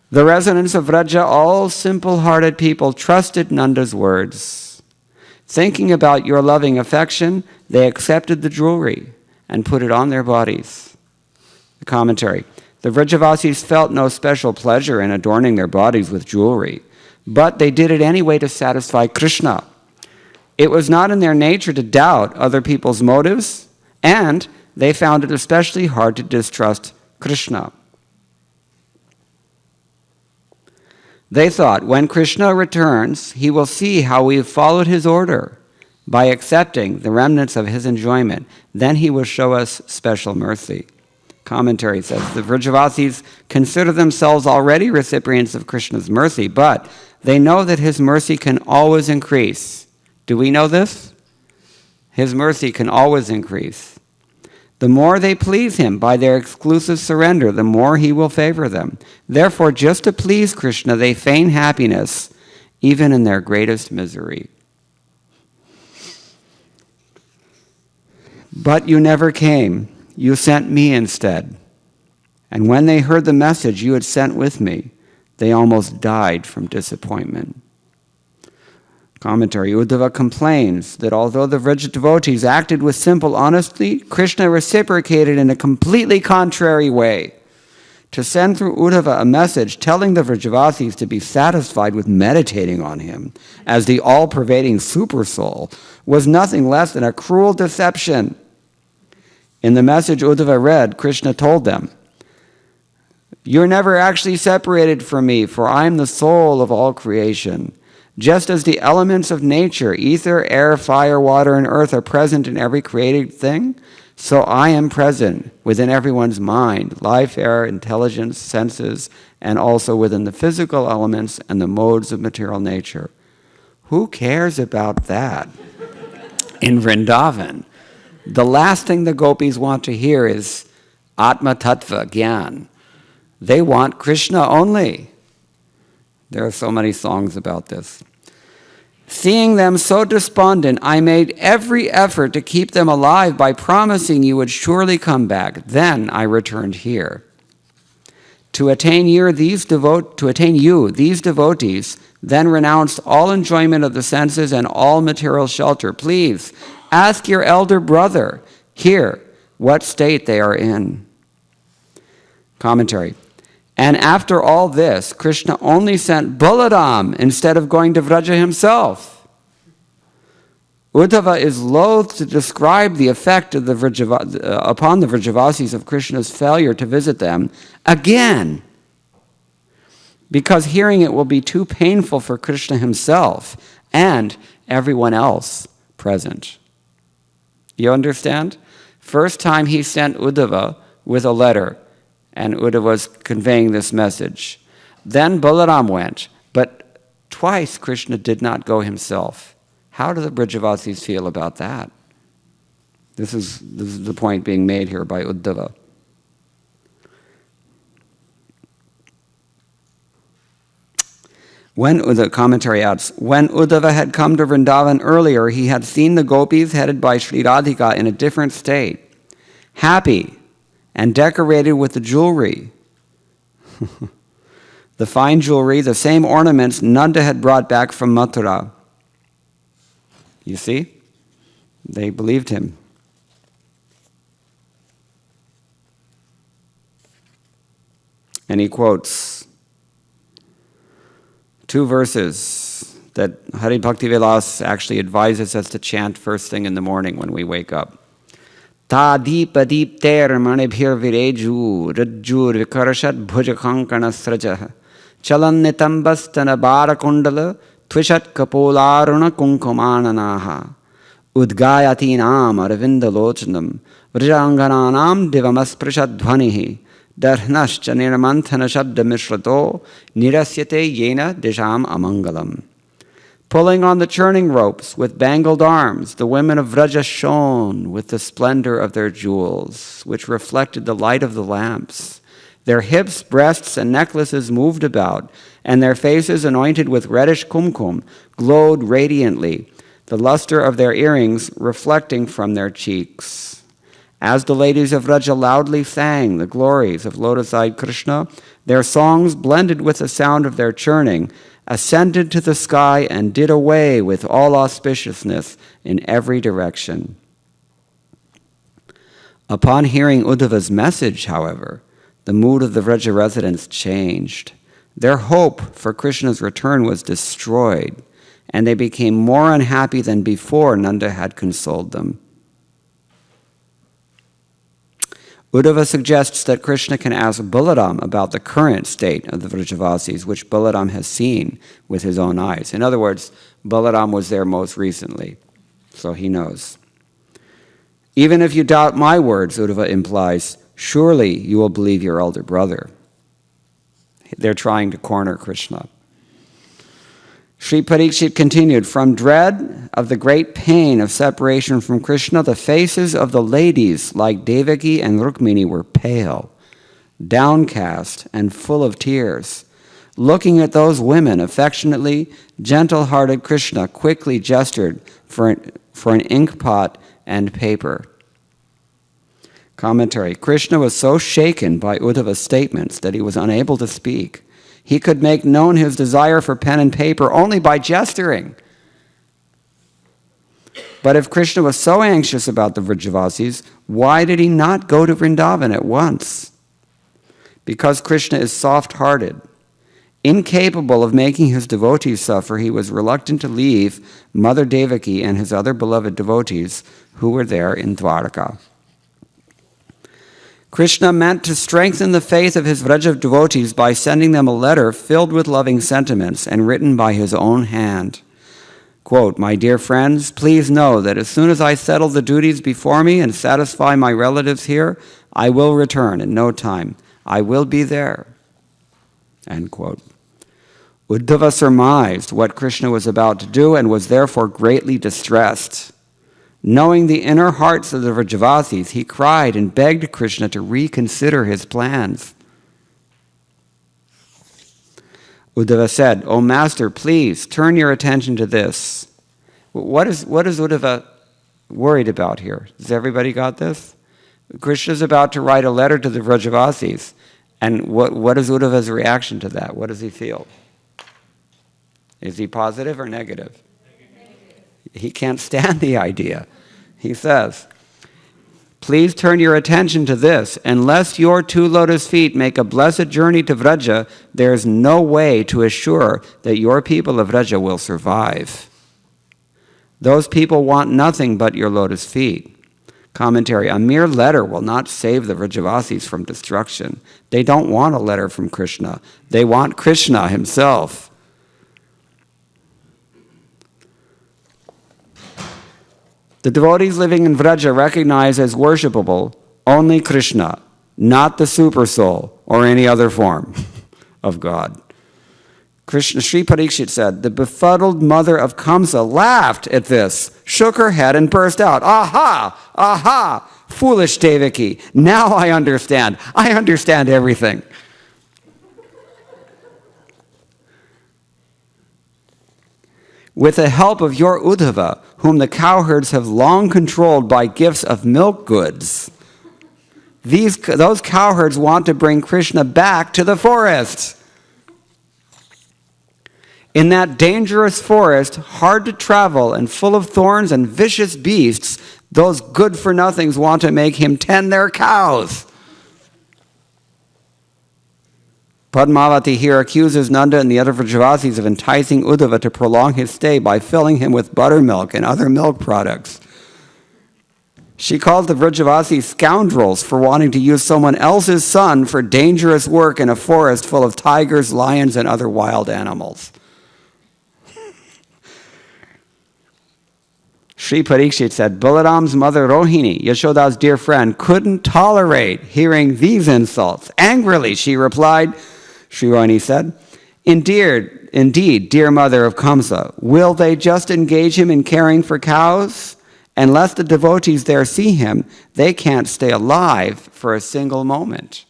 The residents of Vraja, all simple-hearted people, trusted Nanda's words. Thinking about your loving affection, they accepted the jewelry and put it on their bodies. The commentary. The Vrajavasis felt no special pleasure in adorning their bodies with jewelry, but they did it anyway to satisfy Krishna. It was not in their nature to doubt other people's motives, and they found it especially hard to distrust Krishna. They thought, when Krishna returns, he will see how we have followed his order by accepting the remnants of his enjoyment. Then he will show us special mercy. Commentary says, the Vrajavasis consider themselves already recipients of Krishna's mercy, but they know that his mercy can always increase. Do we know this? His mercy can always increase. The more they please him by their exclusive surrender, the more he will favor them. Therefore, just to please Krishna, they feign happiness, even in their greatest misery. But you never came. You sent me instead. And when they heard the message you had sent with me, they almost died from disappointment. Commentary. Uddhava complains that although the Vraja devotees acted with simple honesty, Krishna reciprocated in a completely contrary way. To send through Uddhava a message telling the Vrajavasis to be satisfied with meditating on him as the all-pervading supersoul was nothing less than a cruel deception. In the message Uddhava read, Krishna told them, "You're never actually separated from me, for I am the soul of all creation. Just as the elements of nature, ether, air, fire, water, and earth are present in every created thing, so I am present within everyone's mind, life, air, intelligence, senses, and also within the physical elements and the modes of material nature." Who cares about that? In Vrindavan, the last thing the gopis want to hear is Atma Tattva Gyan. They want Krishna only. There are so many songs about this. Seeing them so despondent, I made every effort to keep them alive by promising you would surely come back. Then I returned here. To attain you, these devotees then renounced all enjoyment of the senses and all material shelter. Please, ask your elder brother here what state they are in. Commentary. And after all this, Krishna only sent Baladeva instead of going to Vraja himself. Uddhava is loath to describe the effect of upon the Vrajavasis of Krishna's failure to visit them again, because hearing it will be too painful for Krishna himself and everyone else present. You understand? First time he sent Uddhava with a letter, and Uddhava was conveying this message. Then Balaram went, but twice Krishna did not go himself. How do the Brajavasis feel about that? This is the point being made here by Uddhava. The commentary adds, when Uddhava had come to Vrindavan earlier, he had seen the gopis headed by Sri Radhika in a different state, happy and decorated with the jewelry. The fine jewelry, the same ornaments Nanda had brought back from Mathura. You see? They believed him. And he quotes two verses that Hari Bhakti Vilas actually advises us to chant first thing in the morning when we wake up. Ta deepa deepter manibhir vireju rajjur vikarashat bhujakankana srajah chalan nitambastana barakundala twishat kapolaruna kunkumananaha udgayatinam arvindalochanam vrijangananam divamasprishat dhvanihi darhnascha niramanthana shabda mishrato nirasyate yena disham amangalam. Pulling on the churning ropes with bangled arms, the women of Vraja shone with the splendor of their jewels, which reflected the light of the lamps. Their hips, breasts, and necklaces moved about, and their faces, anointed with reddish kumkum, glowed radiantly, the luster of their earrings reflecting from their cheeks. As the ladies of Vraja loudly sang the glories of lotus-eyed Krishna, their songs blended with the sound of their churning, ascended to the sky and did away with all auspiciousness in every direction. Upon hearing Uddhava's message, however, the mood of the Vraja residents changed. Their hope for Krishna's return was destroyed, and they became more unhappy than before Nanda had consoled them. Uddhava suggests that Krishna can ask Balaram about the current state of the Vrajavasis, which Balaram has seen with his own eyes. In other words, Balaram was there most recently, so he knows. Even if you doubt my words, Uddhava implies, surely you will believe your elder brother. They're trying to corner Krishna. Sri Parikshit continued, from dread of the great pain of separation from Krishna, the faces of the ladies like Devaki and Rukmini were pale, downcast, and full of tears. Looking at those women affectionately, gentle-hearted Krishna quickly gestured for an ink pot and paper. Commentary. Krishna was so shaken by Uddhava's statements that he was unable to speak. He could make known his desire for pen and paper only by gesturing. But if Krishna was so anxious about the Vrajavasis, why did he not go to Vrindavan at once? Because Krishna is soft-hearted. Incapable of making his devotees suffer, he was reluctant to leave Mother Devaki and his other beloved devotees who were there in Dwarka. Krishna meant to strengthen the faith of his Vraja devotees by sending them a letter filled with loving sentiments and written by his own hand. Quote, my dear friends, please know that as soon as I settle the duties before me and satisfy my relatives here, I will return in no time. I will be there. End quote. Uddhava surmised what Krishna was about to do and was therefore greatly distressed. Knowing the inner hearts of the Vrajavasis, he cried and begged Krishna to reconsider his plans. Uddhava said, O Master, please turn your attention to this. What is Uddhava worried about here? Has everybody got this? Krishna is about to write a letter to the Vrajavasis. And what is Uddhava's reaction to that? What does he feel? Is he positive or negative? He can't stand the idea. He says, please turn your attention to this. Unless your 2 lotus feet make a blessed journey to Vraja, there is no way to assure that your people of Vraja will survive. Those people want nothing but your lotus feet. Commentary, a mere letter will not save the Vrajavasis from destruction. They don't want a letter from Krishna. They want Krishna himself. The devotees living in Vraja recognize as worshipable only Krishna, not the supersoul or any other form of God. Krishna, Sri Parikshit said, the befuddled mother of Kamsa laughed at this, shook her head and burst out, aha, aha, foolish Devaki, now I understand everything. With the help of your Uddhava, whom the cowherds have long controlled by gifts of milk goods, those cowherds want to bring Krishna back to the forest. In that dangerous forest, hard to travel and full of thorns and vicious beasts, those good-for-nothings want to make him tend their cows. Padmavati here accuses Nanda and the other Vrajavasis of enticing Uddhava to prolong his stay by filling him with buttermilk and other milk products. She calls the Vrajavasis scoundrels for wanting to use someone else's son for dangerous work in a forest full of tigers, lions, and other wild animals. Sri Parikshit said, Balaram's mother Rohini, Yashoda's dear friend, couldn't tolerate hearing these insults. Angrily, she replied, Sri Rohini said, Indeed, dear mother of Kamsa, will they just engage him in caring for cows? Unless the devotees there see him, they can't stay alive for a single moment.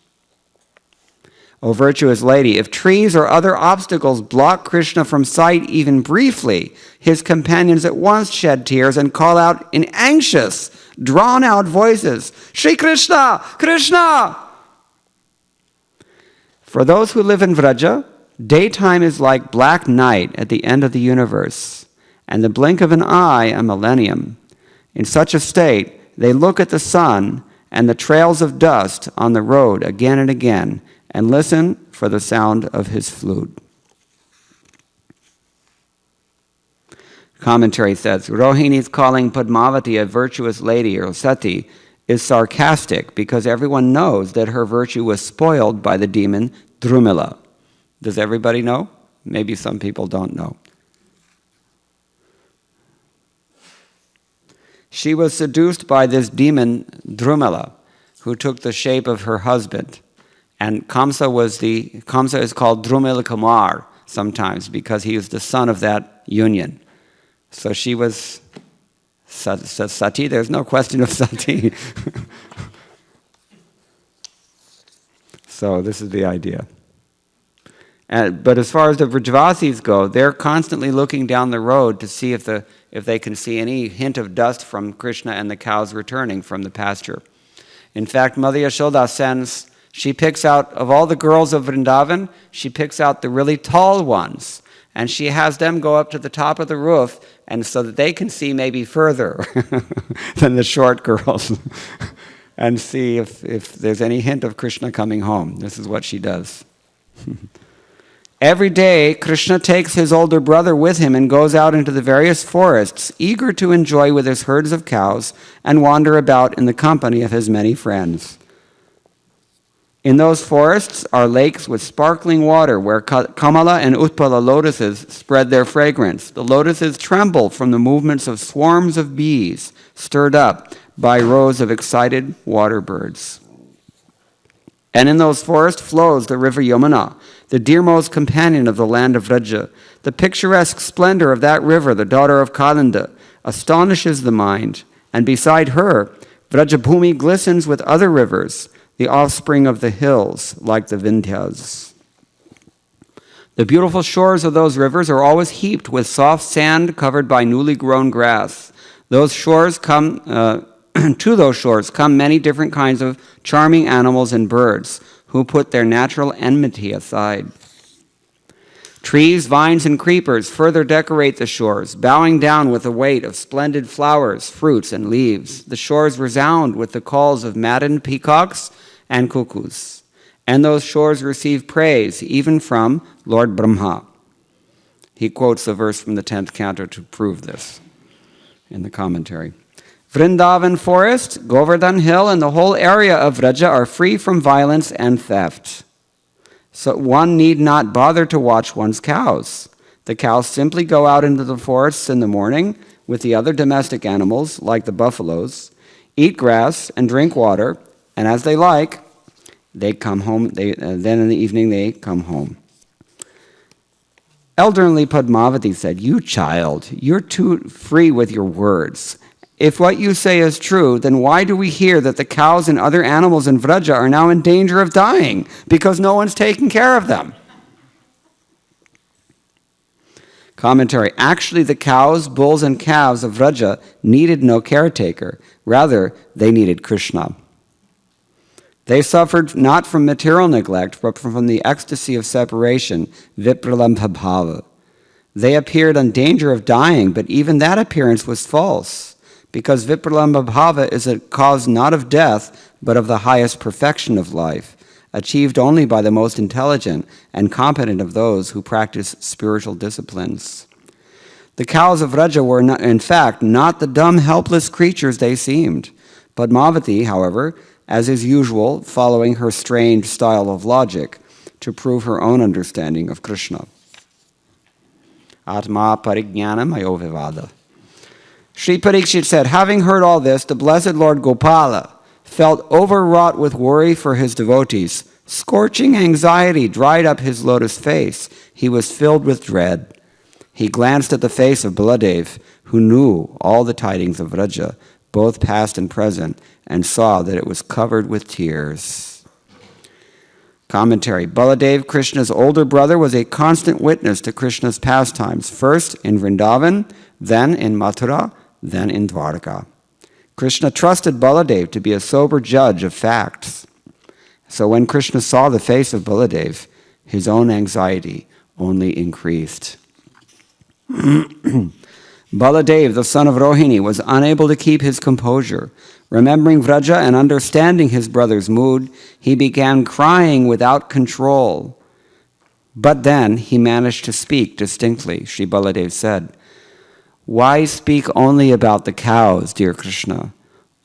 O virtuous lady, if trees or other obstacles block Krishna from sight even briefly, his companions at once shed tears and call out in anxious, drawn-out voices, Shri Krishna, Krishna! For those who live in Vraja, Daytime is like black night at the end of the universe, and the blink of an eye a millennium. In such a state, they look at the sun and the trails of dust on the road again and again, and listen for the sound of his flute. Commentary says, Rohini's calling Padmavati a virtuous lady or sati is sarcastic because everyone knows that her virtue was spoiled by the demon Drumila. Does everybody know? Maybe some people don't know. She was seduced by this demon Drumila, who took the shape of her husband. And Kamsa is called Drumila Kumar sometimes because he was the son of that union. So she was sati. There's no question of sati. So this is the idea. But as far as the Vrajavasis go, they're constantly looking down the road to see if they can see any hint of dust from Krishna and the cows returning from the pasture. In fact, Mother Yashoda she picks out, of all the girls of Vrindavan, she picks out the really tall ones. And she has them go up to the top of the roof, and so that they can see maybe further than the short girls, and see if there's any hint of Krishna coming home. This is what she does. Every day, Krishna takes his older brother with him and goes out into the various forests, eager to enjoy with his herds of cows and wander about in the company of his many friends. In those forests are lakes with sparkling water where Kamala and Utpala lotuses spread their fragrance. The lotuses tremble from the movements of swarms of bees stirred up by rows of excited water birds. And in those forests flows the river Yamuna, the dearmost companion of the land of Vraja. The picturesque splendor of that river, the daughter of Kalanda, astonishes the mind. And beside her, Vrajabhumi glistens with other rivers, the offspring of the hills, like the Vindhyas. The beautiful shores of those rivers are always heaped with soft sand covered by newly grown grass. To those shores come many different kinds of charming animals and birds who put their natural enmity aside. Trees, vines, and creepers further decorate the shores, bowing down with the weight of splendid flowers, fruits, and leaves. The shores resound with the calls of maddened peacocks and cuckoos. And those shores receive praise even from Lord Brahma. He quotes a verse from the 10th canto to prove this in the commentary. Vrindavan forest, Govardhan hill, and the whole area of Vraja are free from violence and theft. So one need not bother to watch one's cows. The cows simply go out into the forests in the morning with the other domestic animals, like the buffaloes, eat grass and drink water, and as they like, they come home. Then in the evening they come home. Elderly Padmavati said, "You child, you're too free with your words. If what you say is true, then why do we hear that the cows and other animals in Vraja are now in danger of dying because no one's taking care of them?" Commentary. Actually, the cows, bulls, and calves of Vraja needed no caretaker. Rather, they needed Krishna. They suffered not from material neglect, but from the ecstasy of separation, vipralambha bhava. They appeared in danger of dying, but even that appearance was false, because vipralambha bhava is a cause not of death, but of the highest perfection of life, achieved only by the most intelligent and competent of those who practice spiritual disciplines. The cows of Vraja were, in fact, not the dumb, helpless creatures they seemed. Padmavati, however, as is usual, following her strange style of logic to prove her own understanding of Krishna. Atma parijnanam ayovivada. Sri Parikshit said, having heard all this, the blessed Lord Gopala felt overwrought with worry for his devotees. Scorching anxiety dried up his lotus face. He was filled with dread. He glanced at the face of Baladeva, who knew all the tidings of Vraja, both past and present, and saw that it was covered with tears. Commentary. Baladeva, Krishna's older brother, was a constant witness to Krishna's pastimes, first in Vrindavan, then in Mathura, then in Dwarka. Krishna trusted Baladeva to be a sober judge of facts. So when Krishna saw the face of Baladeva, His own anxiety only increased. Baladeva, the son of Rohini, was unable to keep his composure. Remembering Vraja and understanding his brother's mood, he began crying without control. But then he managed to speak distinctly. Sri Baladeva said, "Why speak only about the cows, dear Krishna?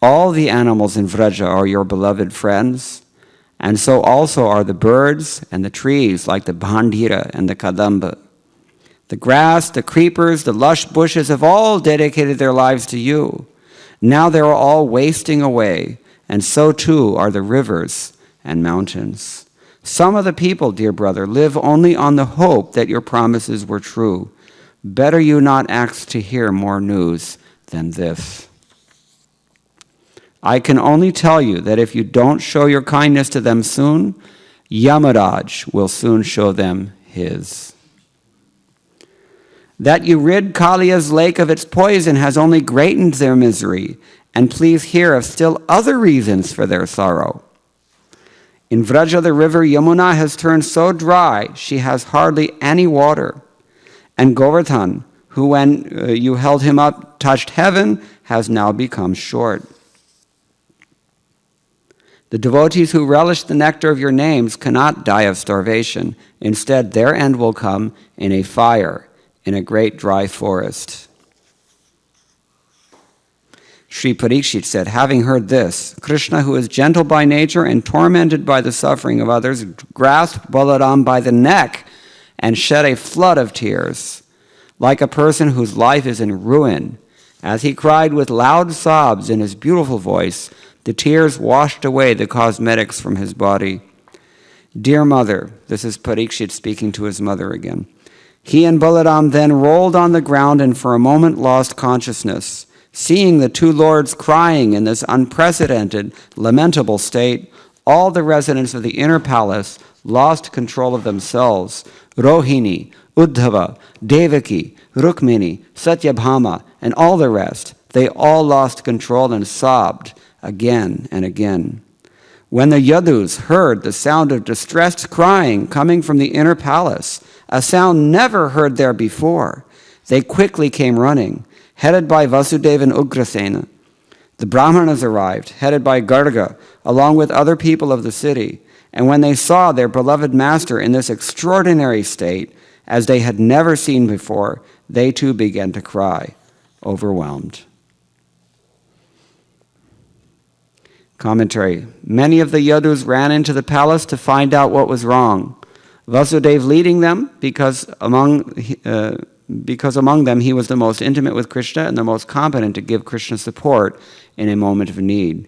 All the animals in Vraja are your beloved friends, and so also are the birds and the trees like the Bhandira and the Kadamba. The grass, the creepers, the lush bushes have all dedicated their lives to you. Now they are all wasting away, and so too are the rivers and mountains. Some of the people, dear brother, live only on the hope that your promises were true. Better you not ask to hear more news than this. I can only tell you that if you don't show your kindness to them soon, Yamaraj will soon show them his. That you rid Kaliya's lake of its poison has only greatened their misery, and please hear of still other reasons for their sorrow. In Vraja, the river Yamuna has turned so dry she has hardly any water, and Govardhan, who when you held him up touched heaven, has now become short. The devotees who relish the nectar of your names cannot die of starvation. Instead, their end will come in a fire, in a great dry forest." Sri Parikshit said, having heard this, Krishna, who is gentle by nature and tormented by the suffering of others, grasped Balaram by the neck and shed a flood of tears, like a person whose life is in ruin. As he cried with loud sobs in his beautiful voice, the tears washed away the cosmetics from his body. "Dear mother," this is Parikshit speaking to his mother again, he and Balaram then rolled on the ground and for a moment lost consciousness. Seeing the two lords crying in this unprecedented, lamentable state, all the residents of the inner palace lost control of themselves. Rohini, Uddhava, Devaki, Rukmini, Satyabhama, and all the rest, they all lost control and sobbed again and again. When the Yadus heard the sound of distressed crying coming from the inner palace, a sound never heard there before, they quickly came running, headed by Vasudeva and Ugrasena. The Brahmanas arrived, headed by Garga, along with other people of the city, and when they saw their beloved master in this extraordinary state, as they had never seen before, they too began to cry, overwhelmed. Commentary. Many of the Yadus ran into the palace to find out what was wrong. Vasudeva leading them because among them he was the most intimate with Krishna and the most competent to give Krishna support in a moment of need.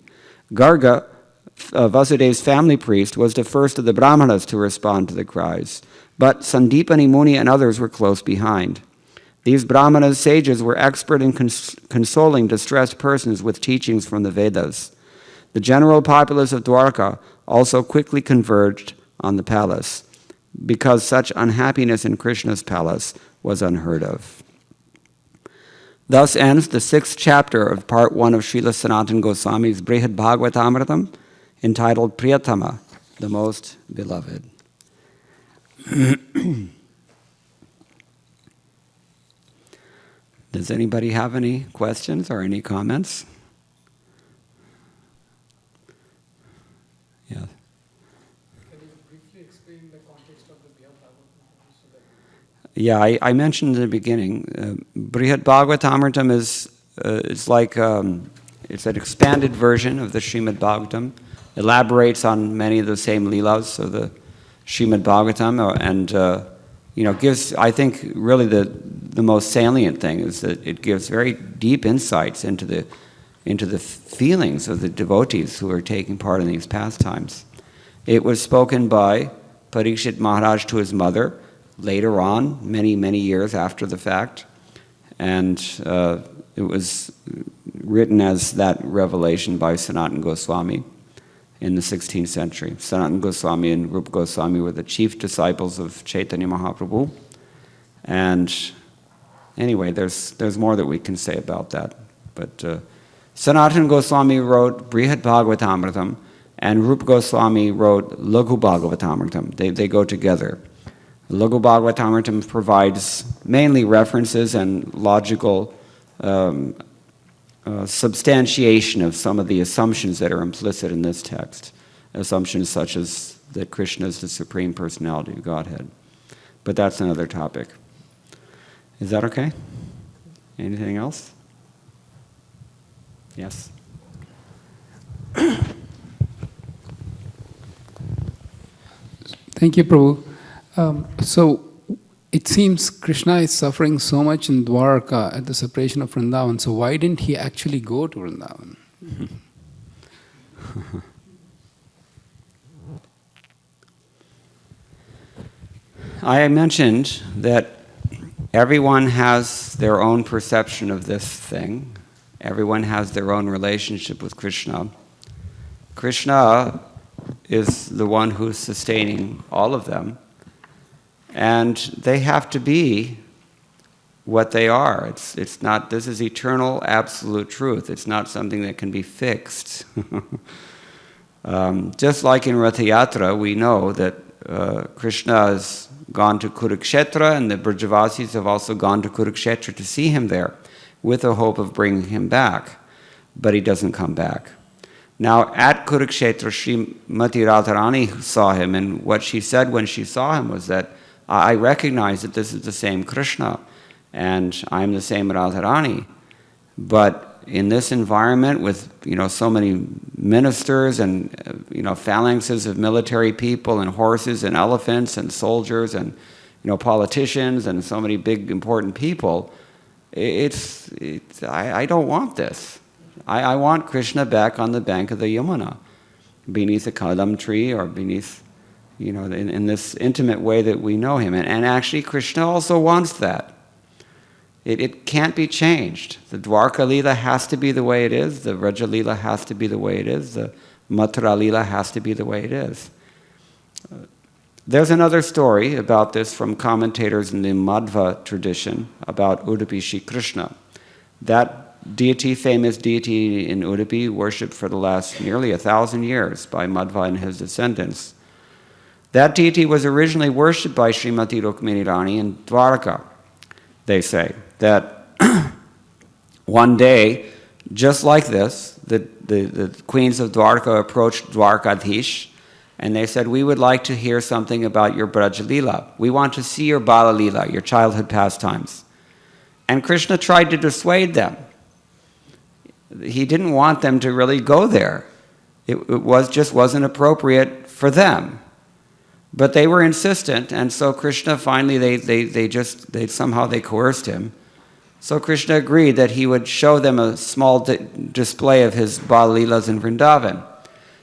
Garga, Vasudeva's family priest, was the first of the Brahmanas to respond to the cries, but Sandipani Muni and others were close behind. These Brahmanas, sages, were expert in consoling distressed persons with teachings from the Vedas. The general populace of Dwarka also quickly converged on the palace, because such unhappiness in Krishna's palace was unheard of. Thus ends the 6th chapter of part 1 of Srila Sanatana Goswami's Brhad Bhagavatamrta, entitled Priyatama, the Most Beloved. Does anybody have any questions or any comments? Yeah. Can you briefly explain the context of the Brhad Bhagavatamrta so that Yeah, I mentioned in the beginning, Brhad Bhagavatamrta is it's like it's an expanded version of the Srimad Bhagavatam. Elaborates on many of the same leelas of the Srimad Bhagavatam, and gives, I think, really the most salient thing is that it gives very deep insights into the feelings of the devotees who are taking part in these pastimes. It was spoken by Parikshit Maharaj to his mother later on, many, many years after the fact, and it was written as that revelation by Sanatana Goswami in the 16th century. Sanatana Goswami and Rupa Goswami were the chief disciples of Chaitanya Mahaprabhu, and anyway, there's more that we can say about that, but Sanatana Goswami wrote Brhad Bhagavatamrta, And Rupa Goswami wrote Laghu Bhagavatamrta. They go together. Laghu Bhagavatamrta provides mainly references and logical substantiation of some of the assumptions that are implicit in this text. Assumptions such as that Krishna is the Supreme Personality of Godhead. But that's another topic. Is that okay? Anything else? Yes? Thank you, Prabhu. So it seems Krishna is suffering so much in Dwarka at the separation of Vrindavan. So why didn't he actually go to Vrindavan? I mentioned that everyone has their own perception of this thing. Everyone has their own relationship with Krishna. Krishna is the one who's sustaining all of them. And they have to be what they are. It's not, this is eternal, absolute truth. It's not something that can be fixed. Just like in Ratha Yatra, we know that Krishna has gone to Kurukshetra, and the Brajavasis have also gone to Kurukshetra to see him there, with the hope of bringing him back. But he doesn't come back. Now, at Kurukshetra, Srimati Radharani saw him, and what she said when she saw him was that, I recognize that this is the same Krishna, and I'm the same Radharani. But in this environment with, so many ministers and, phalanxes of military people and horses and elephants and soldiers and, politicians and so many big important people, I don't want this. I want Krishna back on the bank of the Yamuna, beneath a kadam tree or beneath, in this intimate way that we know him. And actually Krishna also wants that. It can't be changed. The Dwarka Leela has to be the way it is. The Vraja Leela has to be the way it is. The Mathura Leela has to be the way it is. There's another story about this from commentators in the Madhva tradition about Udupi Shri Krishna. That deity, famous deity in Udupi, worshipped for the last nearly 1,000 years by Madhva and his descendants. That deity was originally worshipped by Srimati Rukmini Rani in Dwarka. They say that one day, just like this, the queens of Dwarka approached Dwarkadhish, and they said, we would like to hear something about your Braja Leela. We want to see your Bala Leela, your childhood pastimes. And Krishna tried to dissuade them. He didn't want them to really go there. It just wasn't appropriate for them. But they were insistent, and so Krishna finally, they somehow coerced him. So Krishna agreed that he would show them a small display of his Bala Leelas in Vrindavan.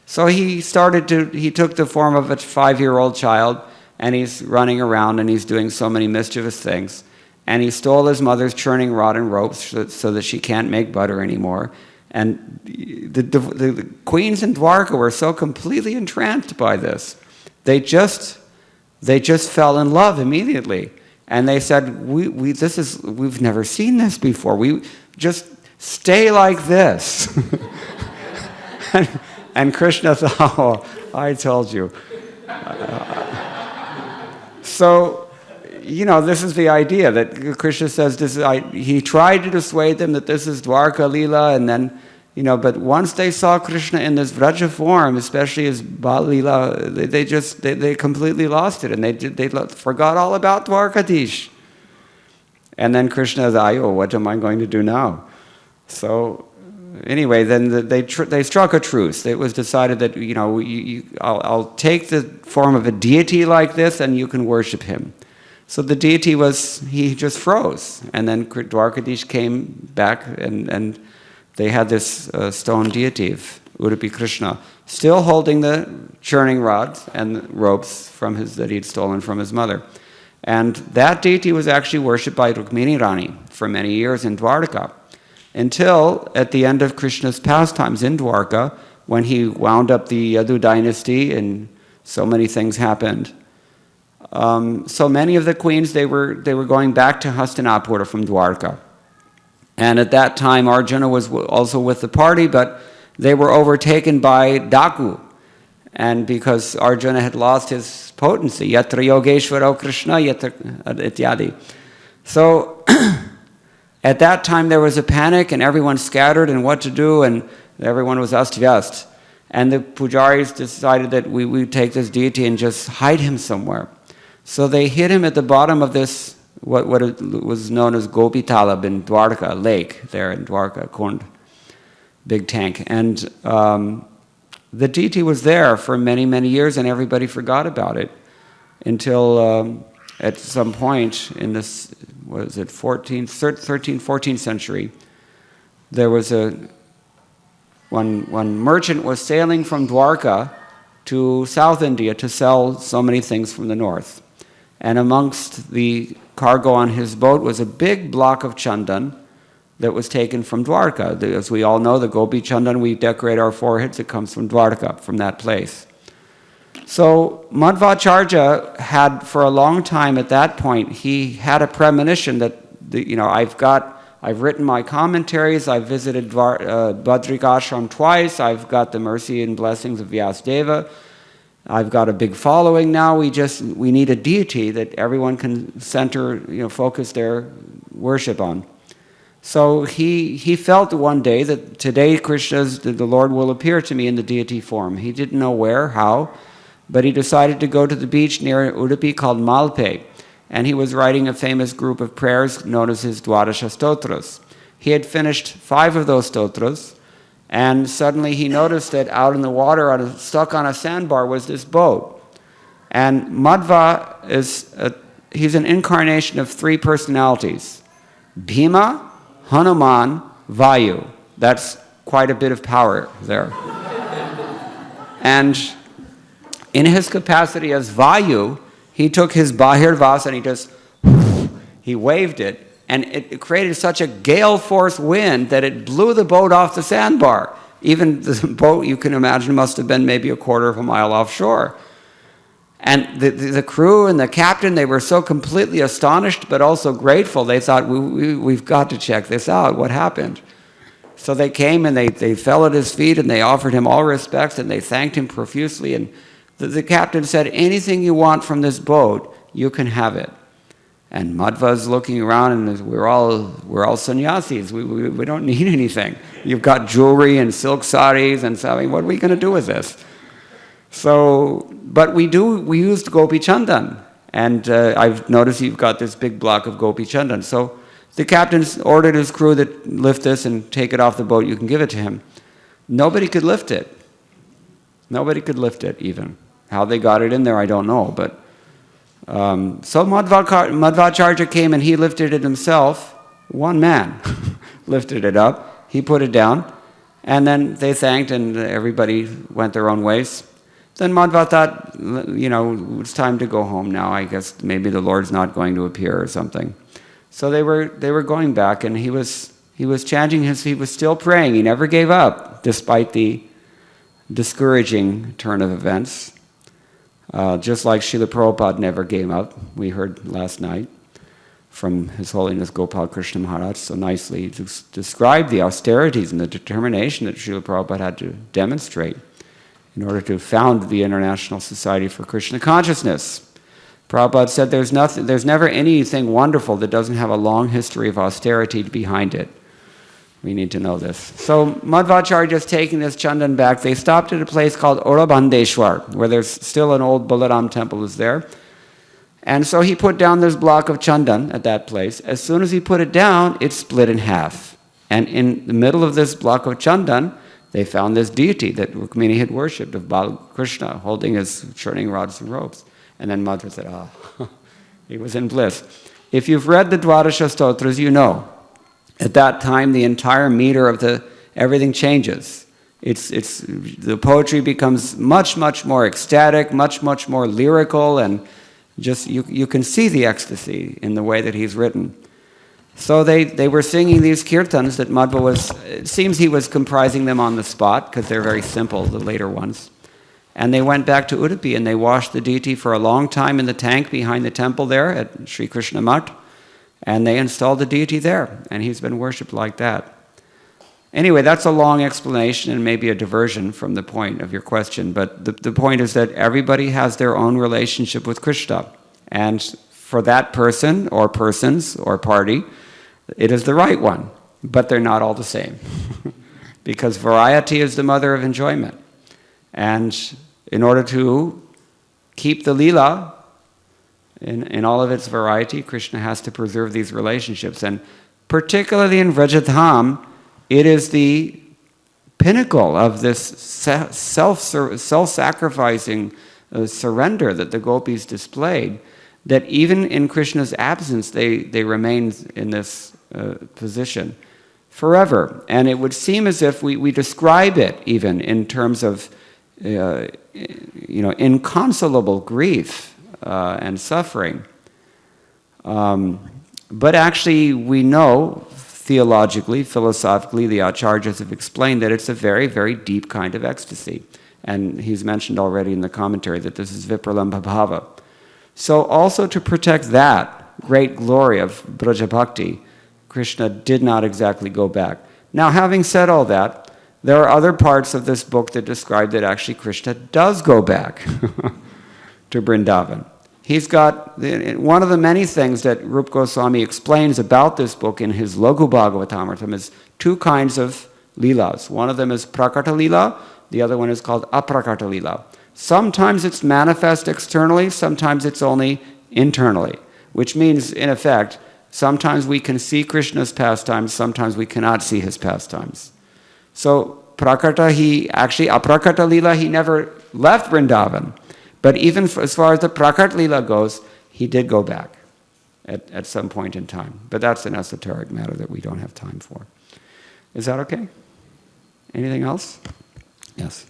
So he took the form of a 5-year-old child, and he's running around and he's doing so many mischievous things. And he stole his mother's churning rod and ropes so that she can't make butter anymore. And the queens in Dwarka were so completely entranced by this. They just fell in love immediately, and they said, we've never seen this before. We just stay like this." and Krishna thought, "Oh, I told you." So, this is the idea that Krishna says. He tried to dissuade them that this is Dwarka Leela, and then. But once they saw Krishna in this Vraja form, especially his Bala Leela, they completely lost it, and they forgot all about Dwarkadish. And then Krishna said, what am I going to do now? So anyway, then they struck a truce. It was decided that I'll take the form of a deity like this, and you can worship him. So the deity he just froze, and then Dwarkadish came back and they had this stone deity of Udupi Krishna, still holding the churning rod and ropes that he had stolen from his mother. And that deity was actually worshipped by Rukmini Rani for many years in Dwarka, until at the end of Krishna's pastimes in Dwarka, when he wound up the Yadu dynasty and so many things happened. So many of the queens, they were going back to Hastinapura from Dwarka. And at that time, Arjuna was also with the party, but they were overtaken by Daku. And because Arjuna had lost his potency, yatra yogeshwaro Krishna, yatra ityadi. So at that time there was a panic and everyone scattered and what to do, and everyone was ast-vyast. And the pujaris decided that we would take this deity and just hide him somewhere. So they hid him at the bottom of this, what was known as Gopi Talab in Dwarka, lake there in Dwarka, Kund, big tank. And the deity was there for many, many years and everybody forgot about it until at some point in this, what is it, 13th, 14th century, there was one merchant was sailing from Dwarka to South India to sell so many things from the north. And amongst the cargo on his boat was a big block of chandan that was taken from Dwarka. As we all know, the Gopi Chandan, we decorate our foreheads, it comes from Dwarka, from that place. So Madhvacharya had, for a long time at that point, he had a premonition that, I've written my commentaries, I've visited Badrika Ashram twice, I've got the mercy and blessings of Vyasadeva, I've got a big following now, we need a deity that everyone can focus their worship on. So he felt one day that today the Lord will appear to me in the deity form. He didn't know where, how, but he decided to go to the beach near Udupi called Malpe. And he was writing a famous group of prayers known as his Dwadasha Stotras. He had finished 5 of those stotras, and suddenly he noticed that out in the water, stuck on a sandbar, was this boat. And Madhva he's an incarnation of 3 personalities: Bhima, Hanuman, Vayu. That's quite a bit of power there. And in his capacity as Vayu, he took his Bahirvas and he waved it, and it created such a gale force wind that it blew the boat off the sandbar. Even the boat, you can imagine, must have been maybe a quarter of a mile offshore. And the crew and the captain, they were so completely astonished but also grateful. They thought, we've got to check this out. What happened? So they came and they fell at his feet and they offered him all respects and they thanked him profusely. And the captain said, anything you want from this boat, you can have it. And Madhva's looking around and we're all sannyasis. We don't need anything. You've got jewelry and silk saris and so, what are we going to do with this? So, but we used Gopi Chandan. And I've noticed you've got this big block of Gopi Chandan. So the captain ordered his crew to lift this and take it off the boat. You can give it to him. Nobody could lift it. Nobody could lift it even. How they got it in there, I don't know. But so Madhvacharya came and he lifted it himself. One man lifted it up. He put it down. And then they thanked and everybody went their own ways. Then Madhva thought, it's time to go home now. I guess maybe the Lord's not going to appear or something. So they were going back, and he was chanting he was still praying. He never gave up, despite the discouraging turn of events. Just like Srila Prabhupada never gave up. We heard last night from His Holiness Gopal Krishna Maharaj so nicely to describe the austerities and the determination that Srila Prabhupada had to demonstrate in order to found the International Society for Krishna Consciousness. Prabhupada said there's never anything wonderful that doesn't have a long history of austerity behind it. We need to know this. So Madhvacharya is taking this chandan back. They stopped at a place called Orabandeshwar, where there's still an old Balaram temple is there. And so he put down this block of chandan at that place. As soon as he put it down, it split in half. And in the middle of this block of chandan, they found this deity that Rukmini had worshipped of Krishna, holding his churning rods and ropes. And then Madhva said, he was in bliss. If you've read the Dwadasha Stotras, you know, at that time the entire meter of everything changes. The poetry becomes much, much more ecstatic, much, much more lyrical, and just you can see the ecstasy in the way that he's written. So they were singing these kirtans that Madhva it seems he was comprising them on the spot, because they're very simple, the later ones. And they went back to Udupi and they washed the deity for a long time in the tank behind the temple there at Sri Krishna Mat. And they installed the deity there, and he's been worshipped like that. Anyway, that's a long explanation and maybe a diversion from the point of your question, but the point is that everybody has their own relationship with Krishna. And for that person, or persons, or party, it is the right one, but they're not all the same. Because variety is the mother of enjoyment. And in order to keep the lila in all of its variety, Krishna has to preserve these relationships. And particularly in Vrajadham, it is the pinnacle of this self-sacrificing surrender that the gopis displayed, that even in Krishna's absence, they remain in this position forever. And it would seem as if we describe it even in terms of inconsolable grief and suffering. But actually, we know theologically, philosophically, the acharyas have explained that it's a very, very deep kind of ecstasy. And he's mentioned already in the commentary that this is vipralambha bhava. So also to protect that great glory of Braja Bhakti, Krishna did not exactly go back. Now, having said all that, there are other parts of this book that describe that actually Krishna does go back to Vrindavan. He's got, one of the many things that Rupa Goswami explains about this book in his Laghu Bhagavatamrta is two kinds of leelas. One of them is prakata leela, the other one is called aprakata leela. Sometimes it's manifest externally, sometimes it's only internally, which means, in effect, sometimes we can see Krishna's pastimes, sometimes we cannot see his pastimes. So aprakata leela, he never left Vrindavan. But even as far as the prakat lila goes, he did go back at some point in time. But that's an esoteric matter that we don't have time for. Is that okay? Anything else? Yes.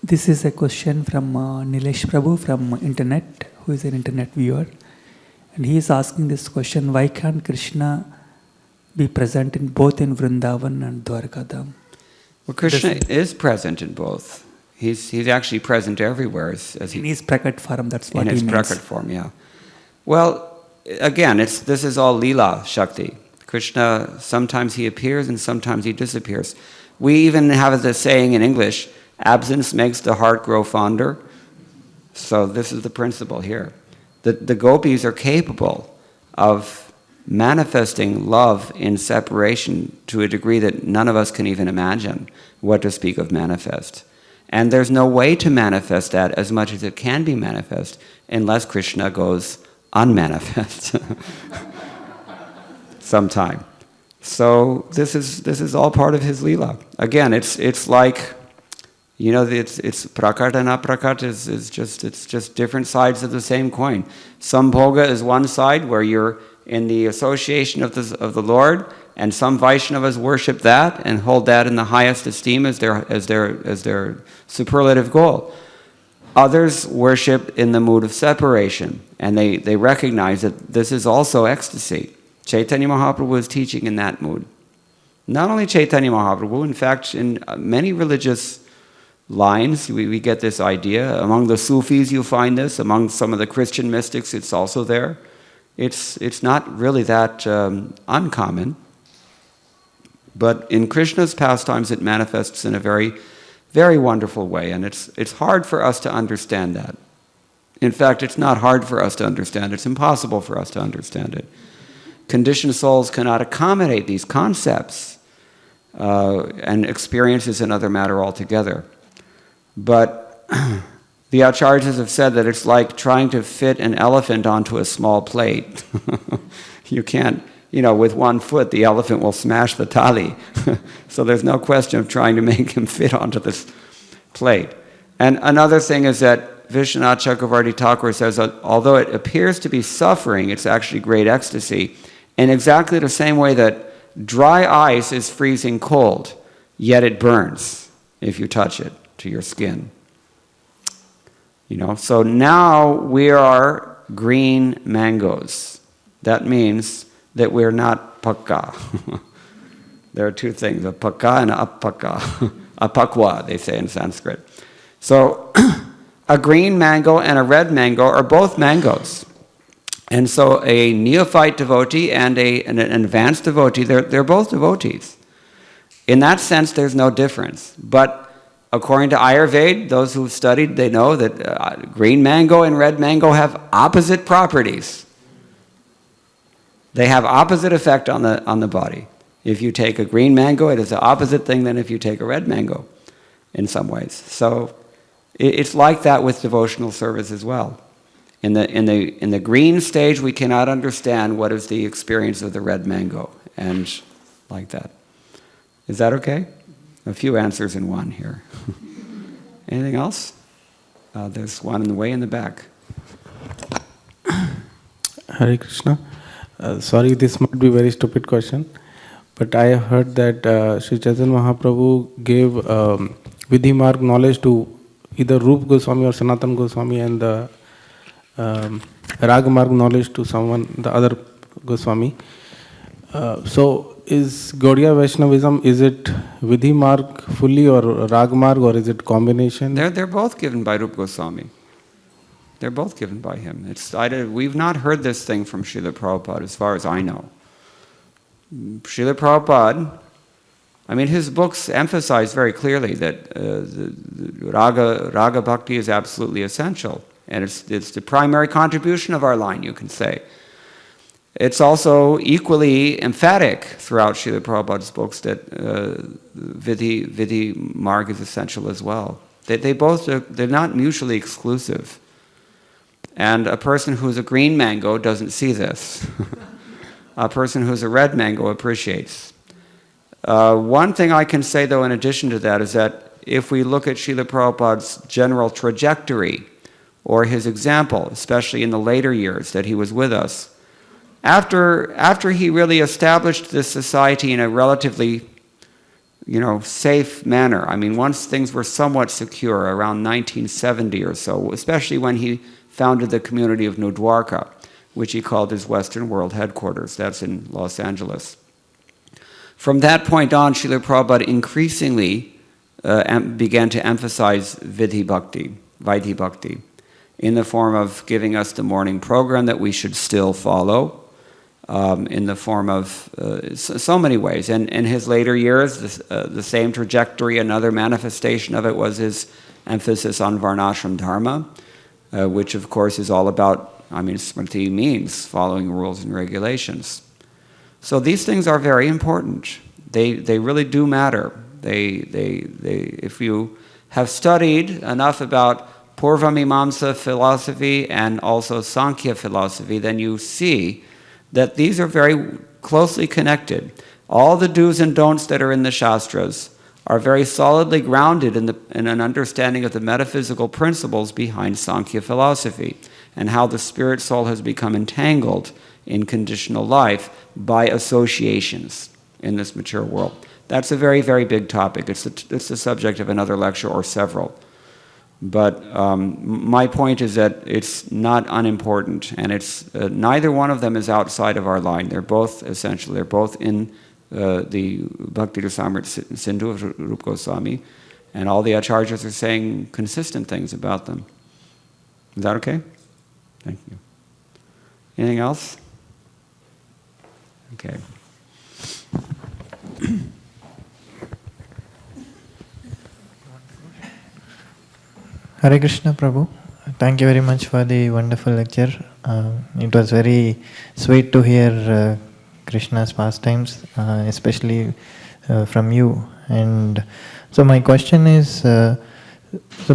This is a question from Nilesh Prabhu from internet, who is an internet viewer. And he is asking this question, why can't Krishna be present in both in Vrindavan and Dwarkadam? Well, Krishna is present in both. He's actually present everywhere. In his prakat form, that's what he means. In his prakat form, yeah. Well, again, this is all Leela Shakti. Krishna, sometimes he appears and sometimes he disappears. We even have the saying in English, absence makes the heart grow fonder. So this is the principle here. The gopis are capable of manifesting love in separation to a degree that none of us can even imagine, what to speak of manifest. And there's no way to manifest that as much as it can be manifest unless Krishna goes unmanifest sometime. So this is all part of his Leela. Again, it's like, it's prakat and aprakat it's just different sides of the same coin. Sambhoga is one side where you're in the association of the Lord, and some Vaishnavas worship that and hold that in the highest esteem as their superlative goal. Others worship in the mood of separation, and they recognize that this is also ecstasy. Chaitanya Mahaprabhu is teaching in that mood. Not only Chaitanya Mahaprabhu, in fact, in many religious lines, we get this idea. Among the Sufis you find this, among some of the Christian mystics it's also there. It's not really that uncommon, but in Krishna's pastimes it manifests in a very, very wonderful way, and it's hard for us to understand that. In fact, it's not hard for us to understand, it's impossible for us to understand it. Conditioned souls cannot accommodate these concepts, and experience is another matter altogether. But the acharyas have said that it's like trying to fit an elephant onto a small plate. You can't, with one foot the elephant will smash the thali. So there's no question of trying to make him fit onto this plate. And another thing is that Vishwanath Chakravarti Thakur says that although it appears to be suffering, it's actually great ecstasy. In exactly the same way that dry ice is freezing cold, yet it burns if you touch it to your skin. So now we are green mangoes. That means that we're not pakka. There are two things, a pakka and a apakka. Apakwa, they say in Sanskrit. So a green mango and a red mango are both mangoes. And so a neophyte devotee and an advanced devotee, they're both devotees. In that sense, there's no difference. But according to Ayurveda, those who've studied, they know that green mango and red mango have opposite properties. They have opposite effect on the body. If you take a green mango, it is the opposite thing than if you take a red mango, in some ways. So it's like that with devotional service as well. In the green stage, we cannot understand what is the experience of the red mango, and like that. Is that okay? A few answers in one here. Anything else? There's one in the way in the back. Hare Krishna. Sorry, this might be a very stupid question, but I have heard that Sri Chaitanya Mahaprabhu gave Vidhi Marg knowledge to either Rup Goswami or Sanatan Goswami, and the Rag Marg knowledge to someone, the other Goswami. So is Gaudiya Vaishnavism, is it Vidhi Marg fully or Rag Marg, or is it combination? They're both given by Rup Goswami. They're both given by him. We've not heard this thing from Srila Prabhupada, as far as I know. Srila Prabhupada, I mean, his books emphasize very clearly that the Raga Bhakti is absolutely essential. And it's the primary contribution of our line, you can say. It's also equally emphatic throughout Srila Prabhupada's books that Vidhi Marg is essential as well. They're not mutually exclusive. And a person who's a green mango doesn't see this. A person who's a red mango appreciates. One thing I can say, though, in addition to that, is that if we look at Srila Prabhupada's general trajectory, or his example, especially in the later years that he was with us, after he really established this society in a relatively, safe manner. I mean, once things were somewhat secure, around 1970 or so, especially when he founded the community of New Dwarka, which he called his Western World Headquarters. That's in Los Angeles. From that point on, Srila Prabhupada increasingly began to emphasize Vidhi Bhakti, in the form of giving us the morning program that we should still follow, in the form of so many ways. And in his later years, the same trajectory, another manifestation of it was his emphasis on Varnashram Dharma, which of course is all about, Smriti means following rules and regulations. So these things are very important. They really do matter. If you have studied enough about Purvamimamsa philosophy and also Sankhya philosophy, then you see that these are very closely connected. All the do's and don'ts that are in the Shastras are very solidly grounded in an understanding of the metaphysical principles behind Sankhya philosophy and how the spirit soul has become entangled in conditional life by associations in this mature world. That's a very, very big topic. It's the subject of another lecture or several. But my point is that it's not unimportant, and it's neither one of them is outside of our line. They're both essential. They're both in the Bhakti Rasamrita Sindhu of Rupa Goswami, and all the acharyas are saying consistent things about them. Is that okay? Thank you. Anything else? Okay. Hare Krishna Prabhu, thank you very much for the wonderful lecture. It was very sweet to hear Krishna's pastimes, especially from you. And so my question is, so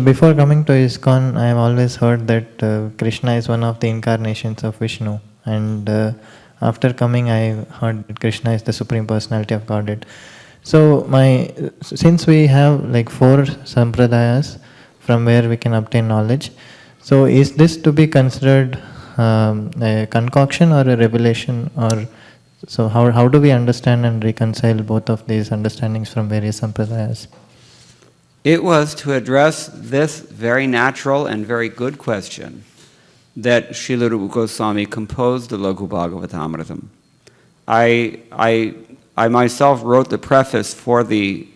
before coming to ISKCON, I have always heard that Krishna is one of the incarnations of Vishnu. And after coming, I heard that Krishna is the Supreme Personality of Godhead. So since we have like 4 sampradayas from where we can obtain knowledge, so is this to be considered a concoction or a revelation, or so how do we understand and reconcile both of these understandings from various sampradayas? It was to address this very natural and very good question that Srila Rupa Goswami composed the Lagu Bhagavatamrta. I myself wrote the preface for the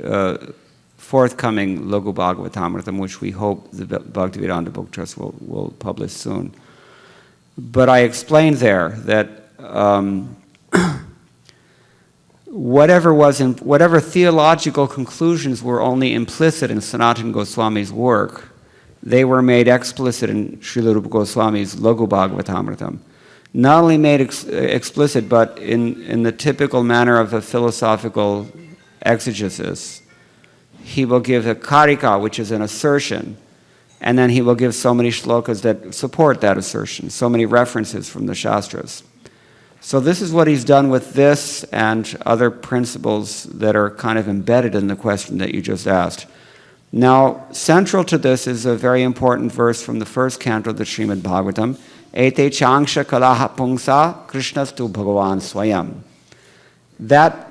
forthcoming Lagu Bhagavatamrta, which we hope the Bhaktivedanta Book Trust will publish soon. But I explained there that whatever theological conclusions were only implicit in Sanatana Goswami's work, they were made explicit in Srila Rupa Goswami's Lagu Bhagavatamrta. Not only made explicit, but in the typical manner of a philosophical exegesis. He will give a karika, which is an assertion, and then he will give so many shlokas that support that assertion, so many references from the Shastras. So this is what he's done with this and other principles that are kind of embedded in the question that you just asked. Now, central to this is a very important verse from the first canto of the Srimad Bhagavatam, Ete changsha kalaha pungsa krishnastu bhagavan swayam. That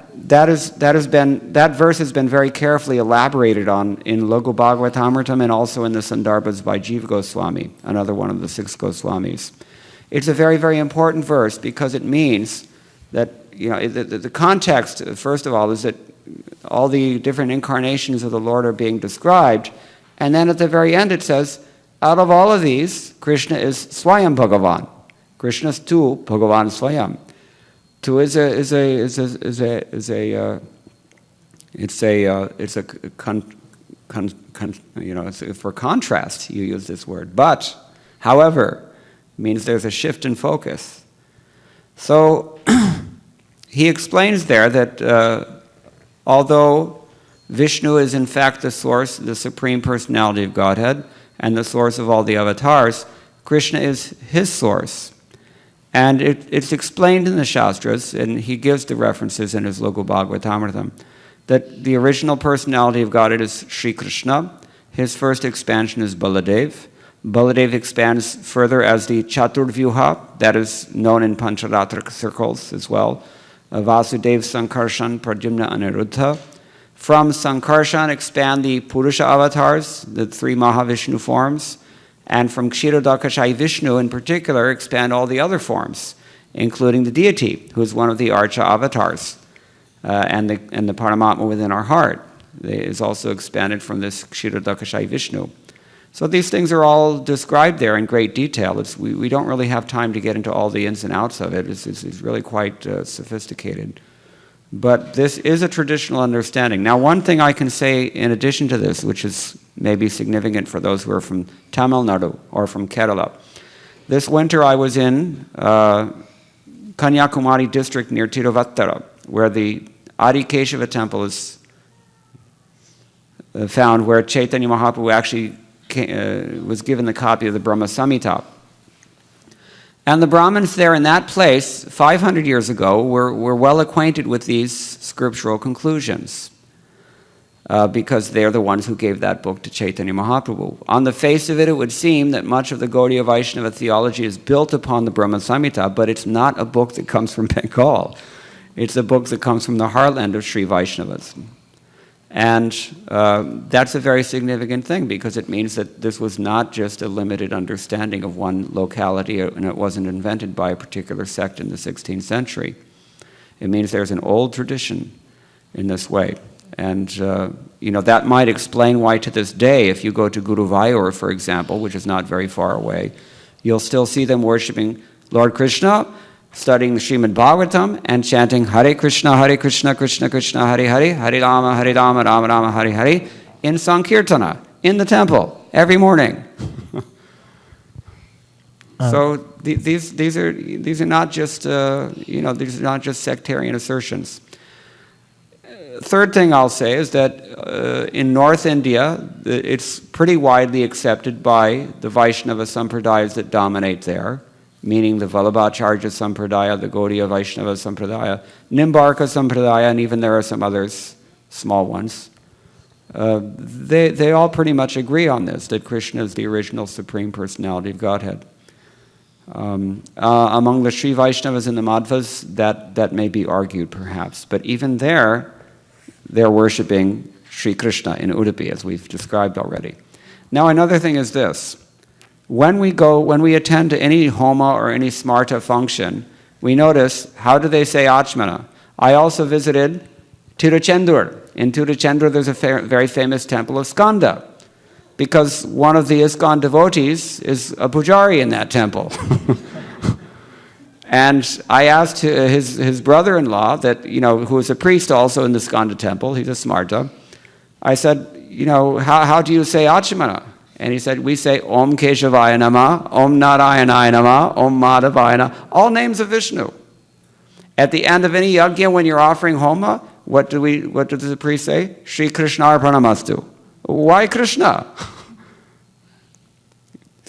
verse has been very carefully elaborated on in Lagu Bhagavatamrta and also in the Sandarbhas by Jiva Goswami, another one of the 6 Goswamis. It's a very, very important verse because it means that, the context, first of all, is that all the different incarnations of the Lord are being described, and then at the very end it says, out of all of these, Krishna is Swayam Bhagavan. Krishna's tu Bhagavan Swayam. Tu is for contrast. You use this word, but, however, means there's a shift in focus. So he explains there that although Vishnu is in fact the source, the Supreme Personality of Godhead, and the source of all the avatars, Krishna is his source. And it's explained in the Shastras, and he gives the references in his Lagu Bhagavatamrta, that the original personality of Godhead is Sri Krishna. His first expansion is Baladeva. Baladeva expands further as the Chaturvyuha, that is known in Pancharatra circles as well. Vasudev, Sankarshan, Pradyumna, Aniruddha. From Sankarshan expand the Purusha avatars, the 3 Mahavishnu forms, and from Kshirodakashayi Vishnu in particular expand all the other forms, including the deity, who is one of the Archa avatars, and the Paramatma within our heart is also expanded from this Kshirodakashayi Vishnu. So these things are all described there in great detail. We don't really have time to get into all the ins and outs of it. It's really quite sophisticated. But this is a traditional understanding. Now, one thing I can say in addition to this, which is maybe significant for those who are from Tamil Nadu or from Kerala. This winter I was in Kanyakumari district near Tiruvattara, where the Adi Keshava temple is found, where Chaitanya Mahaprabhu actually was given the copy of the Brahma Samhita. And the Brahmins there in that place, 500 years ago, were well acquainted with these scriptural conclusions because they're the ones who gave that book to Chaitanya Mahaprabhu. On the face of it would seem that much of the Gaudiya Vaishnava theology is built upon the Brahma Samhita, but it's not a book that comes from Bengal. It's a book that comes from the heartland of Sri Vaishnavas. And that's a very significant thing because it means that this was not just a limited understanding of one locality and it wasn't invented by a particular sect in the 16th century. It means there's an old tradition in this way. And that might explain why to this day, if you go to Guruvayur, for example, which is not very far away, you'll still see them worshiping Lord Krishna, studying the Srimad Bhagavatam and chanting Hare Krishna, Krishna Krishna, Hare Hare, Hare Rama, Rama Rama, Hare Hare, in Sankirtana, in the temple, every morning. So these are not just these are not just sectarian assertions. Third thing I'll say is that in North India, it's pretty widely accepted by the Vaishnava Sampradayas that dominate there, meaning the Vallabhacharya Sampradaya, the Gaudiya Vaishnava Sampradaya, Nimbarka Sampradaya, and even there are some others, small ones. They all pretty much agree on this, that Krishna is the original Supreme Personality of Godhead. Among the Sri Vaishnavas and the Madhvas, that may be argued perhaps, but even there, they're worshipping Sri Krishna in Udupi, as we've described already. Now another thing is this. When we attend to any homa or any smarta function, we notice, how do they say Achmana? I also visited Tiruchendur. In Tiruchendur, there's a very famous temple of Skanda, because one of the ISKCON devotees is a pujari in that temple. And I asked his brother-in-law, that, who is a priest also in the Skanda temple, he's a smarta. I said, how do you say Achimana? And he said, we say Om Keshavaya Nama, Om Narayanaya Nama, Om Madhavaya Nama, all names of Vishnu. At the end of any yajna, when you're offering homa, what does the priest say? Shri Krishna Arpanamastu. Why Krishna?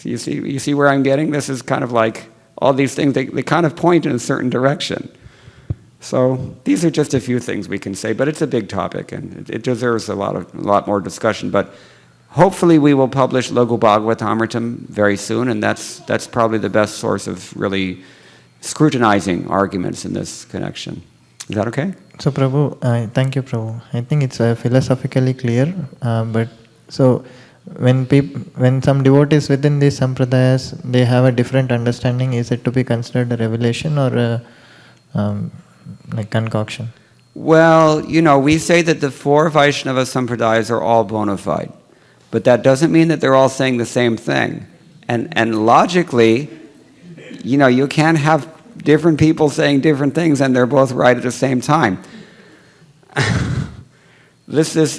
You see where I'm getting? This is kind of like all these things, they kind of point in a certain direction. So these are just a few things we can say, but it's a big topic and it deserves a lot more discussion. But hopefully we will publish Lagu Bhagavatamrta very soon, and that's probably the best source of really scrutinizing arguments in this connection. Is that okay? So Prabhu, thank you Prabhu. I think it's philosophically clear, but so when some devotees within these sampradayas, they have a different understanding, is it to be considered a revelation or a like concoction? Well, we say that the 4 Vaishnava sampradayas are all bona fide, but that doesn't mean that they're all saying the same thing. And logically, you can't have different people saying different things and they're both right at the same time. This is,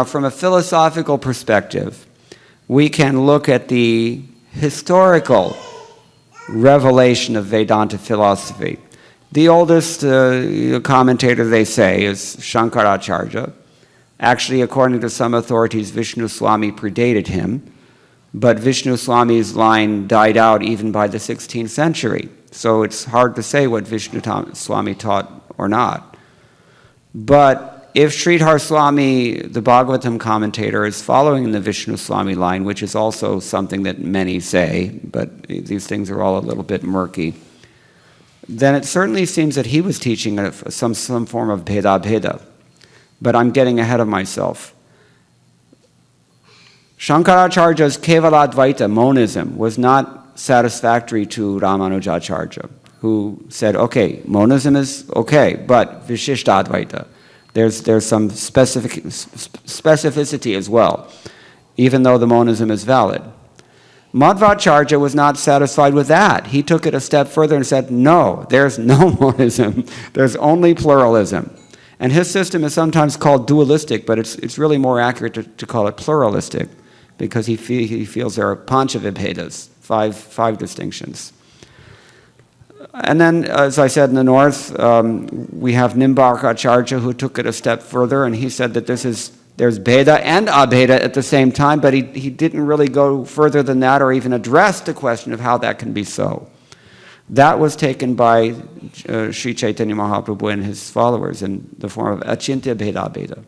from a philosophical perspective, we can look at the historical revelation of Vedanta philosophy. The oldest commentator, they say, is Shankaracharya. Actually, according to some authorities, Vishnu Swami predated him, but Vishnu Swami's line died out even by the 16th century. So it's hard to say what Vishnu Swami taught or not. But if Sridhar Swami, the Bhagavatam commentator, is following the Vishnu Swami line, which is also something that many say, but these things are all a little bit murky, then it certainly seems that he was teaching some form of Bheda. But I'm getting ahead of myself. Shankaracharya's Kevaladvaita, monism, was not satisfactory to Ramanujacharya, who said, okay, monism is okay, but Vishishtadvaita, there's some specificity as well, even though the monism is valid. Madhvacharya was not satisfied with that. He took it a step further and said, no, there's no monism, there's only pluralism. And his system is sometimes called dualistic, but it's really more accurate to call it pluralistic, because he feels there are panchavibhedas, five distinctions. And then, as I said, in the north, we have Nimbarkacharya, who took it a step further, and he said that there's Bheda and Abheda at the same time, but he didn't really go further than that or even address the question of how that can be so. That was taken by Sri Chaitanya Mahaprabhu and his followers in the form of Achintya Bheda Bheda.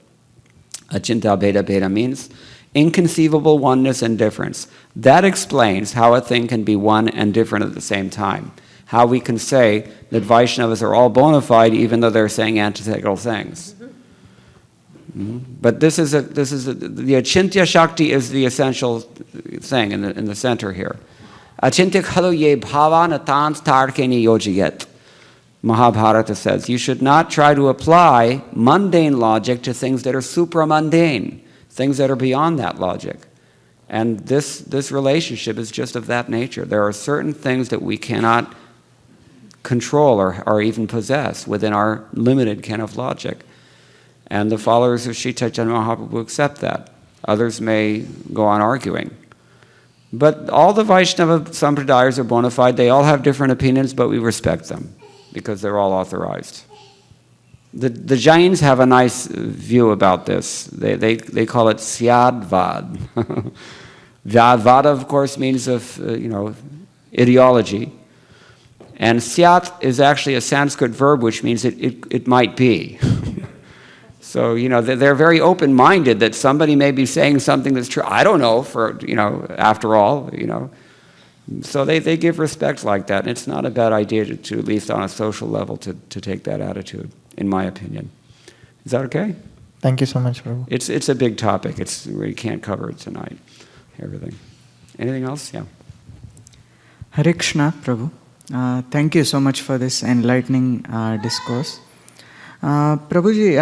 Achintya Bheda Bheda means inconceivable oneness and difference. That explains how a thing can be one and different at the same time. How we can say that Vaishnavas are all bona fide even though they're saying antithetical things. But the Achintya Shakti is the essential thing in the center here. Achintya khalu ye bhavana tant tarkeni yojiyet. Mahabharata says, you should not try to apply mundane logic to things that are supramundane, things that are beyond that logic. And this relationship is just of that nature. There are certain things that we cannot control or even possess within our limited ken of logic. And the followers of Sri Chaitanya Mahaprabhu accept that. Others may go on arguing. But all the Vaishnava sampradayas are bona fide. They all have different opinions, but we respect them because they're all authorized. The Jains have a nice view about this. They call it Syadvad. Vada, of course, means of ideology. And Syat is actually a Sanskrit verb which means it might be. So, they're very open-minded that somebody may be saying something that's true. I don't know, after all, So they give respect like that. And it's not a bad idea to at least on a social level, to take that attitude, in my opinion. Is that okay? Thank you so much, Prabhu. It's a big topic. We can't cover it tonight, everything. Anything else? Yeah. Hare Krishna, Prabhu. Thank you so much for this enlightening discourse. Prabhuji,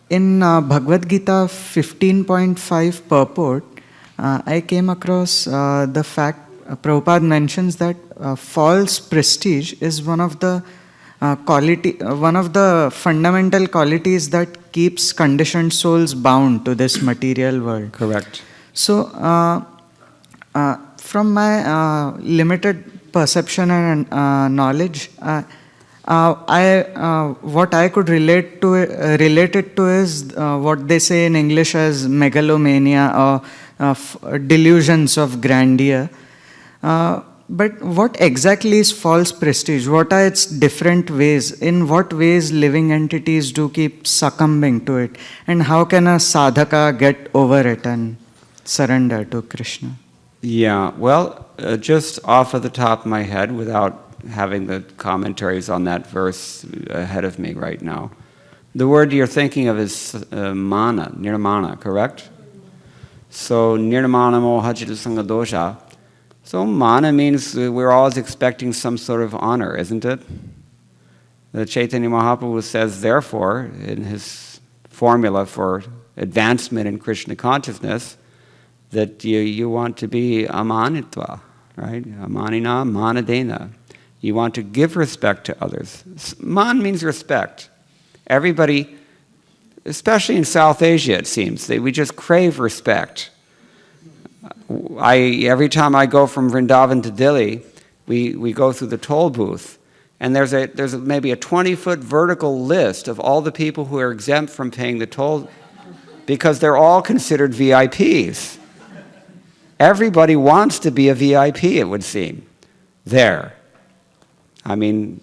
in Bhagavad Gita 15.5 purport, I came across the fact Prabhupada mentions that false prestige is one of the one of the fundamental qualities that keeps conditioned souls bound to this material world. Correct. So, from my limited perception and knowledge, what I could relate it to is what they say in English as megalomania or delusions of grandeur. But what exactly is false prestige? What are its different ways? In what ways living entities do keep succumbing to it? And how can a sadhaka get over it and surrender to Krishna? Yeah, well, just off of the top of my head, without having the commentaries on that verse ahead of me right now, the word you're thinking of is mana, nirmana, correct? So, nirmana mohajita sangadosha. So mana means we're always expecting some sort of honor, isn't it? The Chaitanya Mahaprabhu says, therefore, in his formula for advancement in Krishna consciousness, that you want to be amanitva, right? Amanina, manadena. You want to give respect to others. Man means respect. Everybody, especially in South Asia, it seems, we just crave respect. Every time I go from Vrindavan to Delhi, we go through the toll booth, and there's maybe a 20-foot vertical list of all the people who are exempt from paying the toll, because they're all considered VIPs. Everybody wants to be a VIP, it would seem. There. I mean,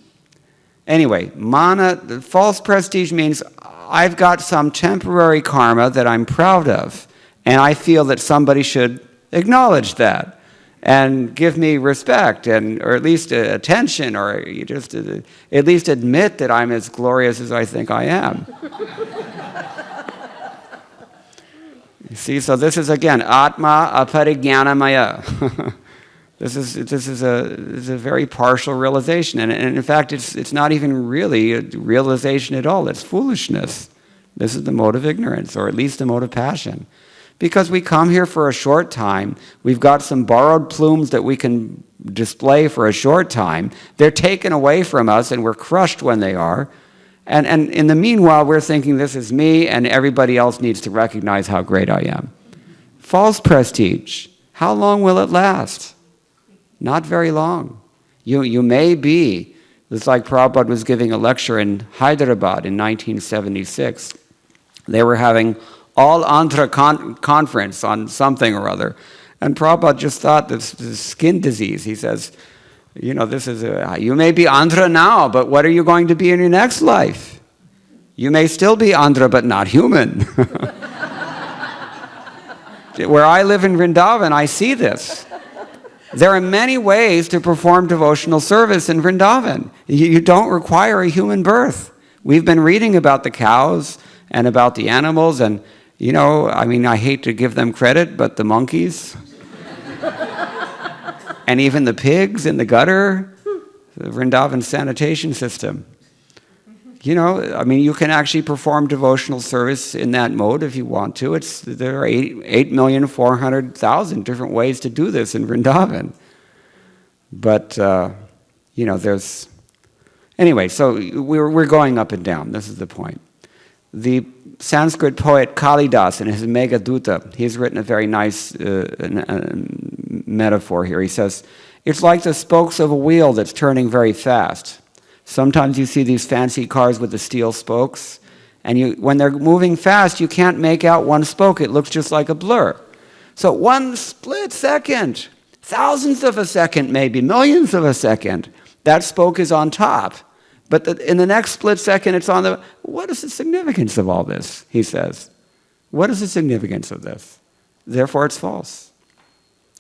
anyway, mana, false prestige means I've got some temporary karma that I'm proud of, and I feel that somebody should acknowledge that and give me respect, or at least attention, or you just at least admit that I'm as glorious as I think I am. You see, so this is again atma aparijnanamaya. This is a very partial realization, and in fact, it's not even really a realization at all. It's foolishness. This is the mode of ignorance, or at least the mode of passion. Because we come here for a short time, we've got some borrowed plumes that we can display for a short time. They're taken away from us, and we're crushed when they are. And in the meanwhile, we're thinking this is me, and everybody else needs to recognize how great I am. False prestige. How long will it last? Not very long. You may be. It's like Prabhupada was giving a lecture in Hyderabad in 1976. They were having all Andhra conference on something or other. And Prabhupada just thought this skin disease. He says, you know, you may be Andhra now, but what are you going to be in your next life? You may still be Andhra, but not human. Where I live in Vrindavan, I see this. There are many ways to perform devotional service in Vrindavan. You don't require a human birth. We've been reading about the cows and about the animals, and you know, I mean, I hate to give them credit, but the monkeys, and even the pigs in the gutter, the Vrindavan sanitation system. You know, I mean, you can actually perform devotional service in that mode if you want to. There are 8,400,000 different ways to do this in Vrindavan. But, you know, anyway, so we're going up and down. This is the point. The Sanskrit poet Kalidas, in his Meghaduta, he's written a very nice metaphor here. He says, it's like the spokes of a wheel that's turning very fast. Sometimes you see these fancy cars with the steel spokes, and when they're moving fast, you can't make out one spoke. It looks just like a blur. So 1 split second, thousandths of a second maybe, millions of a second, that spoke is on top. But in the next split second, it's on the... What is the significance of all this, he says? What is the significance of this? Therefore, it's false.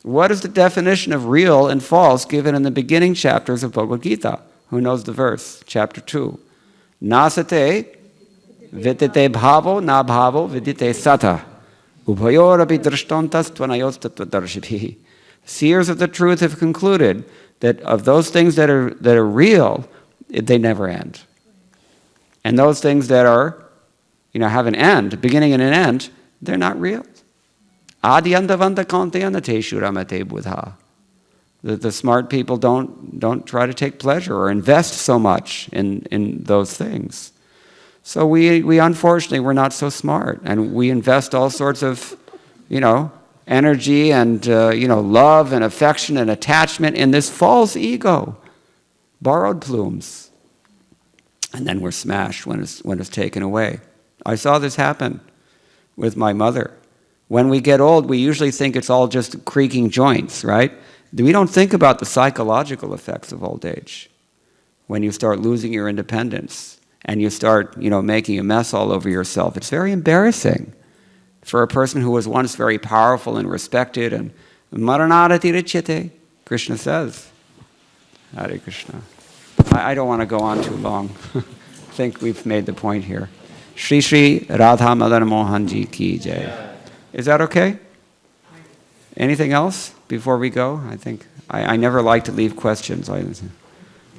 What is the definition of real and false given in the beginning chapters of Bhagavad Gita? Who knows the verse? Chapter 2. Nasate vidite bhavo na bhavo vidite sata. Ubhayorapi drishtontas tvanayos tattvadarshibhi. Seers of the truth have concluded that of those things that are real, they never end. And those things that are, have an end, a beginning and an end, they're not real. Adyantavanta kantayana te shuramate buddha. The smart people don't try to take pleasure or invest so much in those things. So we unfortunately, we're not so smart, and we invest all sorts of, energy and, love and affection and attachment in this false ego, borrowed plumes. And then we're smashed when it's taken away. I saw this happen with my mother. When we get old, we usually think it's all just creaking joints, right? We don't think about the psychological effects of old age. When you start losing your independence and you start, making a mess all over yourself, it's very embarrassing for a person who was once very powerful and respected. And Maranarati Richyate, Krishna says. Hare Krishna. I don't want to go on too long. I think we've made the point here. Shri Shri Radha Madan Mohan Ji Ki Jai. Is that okay? Anything else before we go? I think I never like to leave questions. I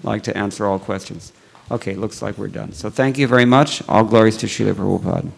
like to answer all questions. Okay, looks like we're done. So thank you very much. All glories to Srila Prabhupada.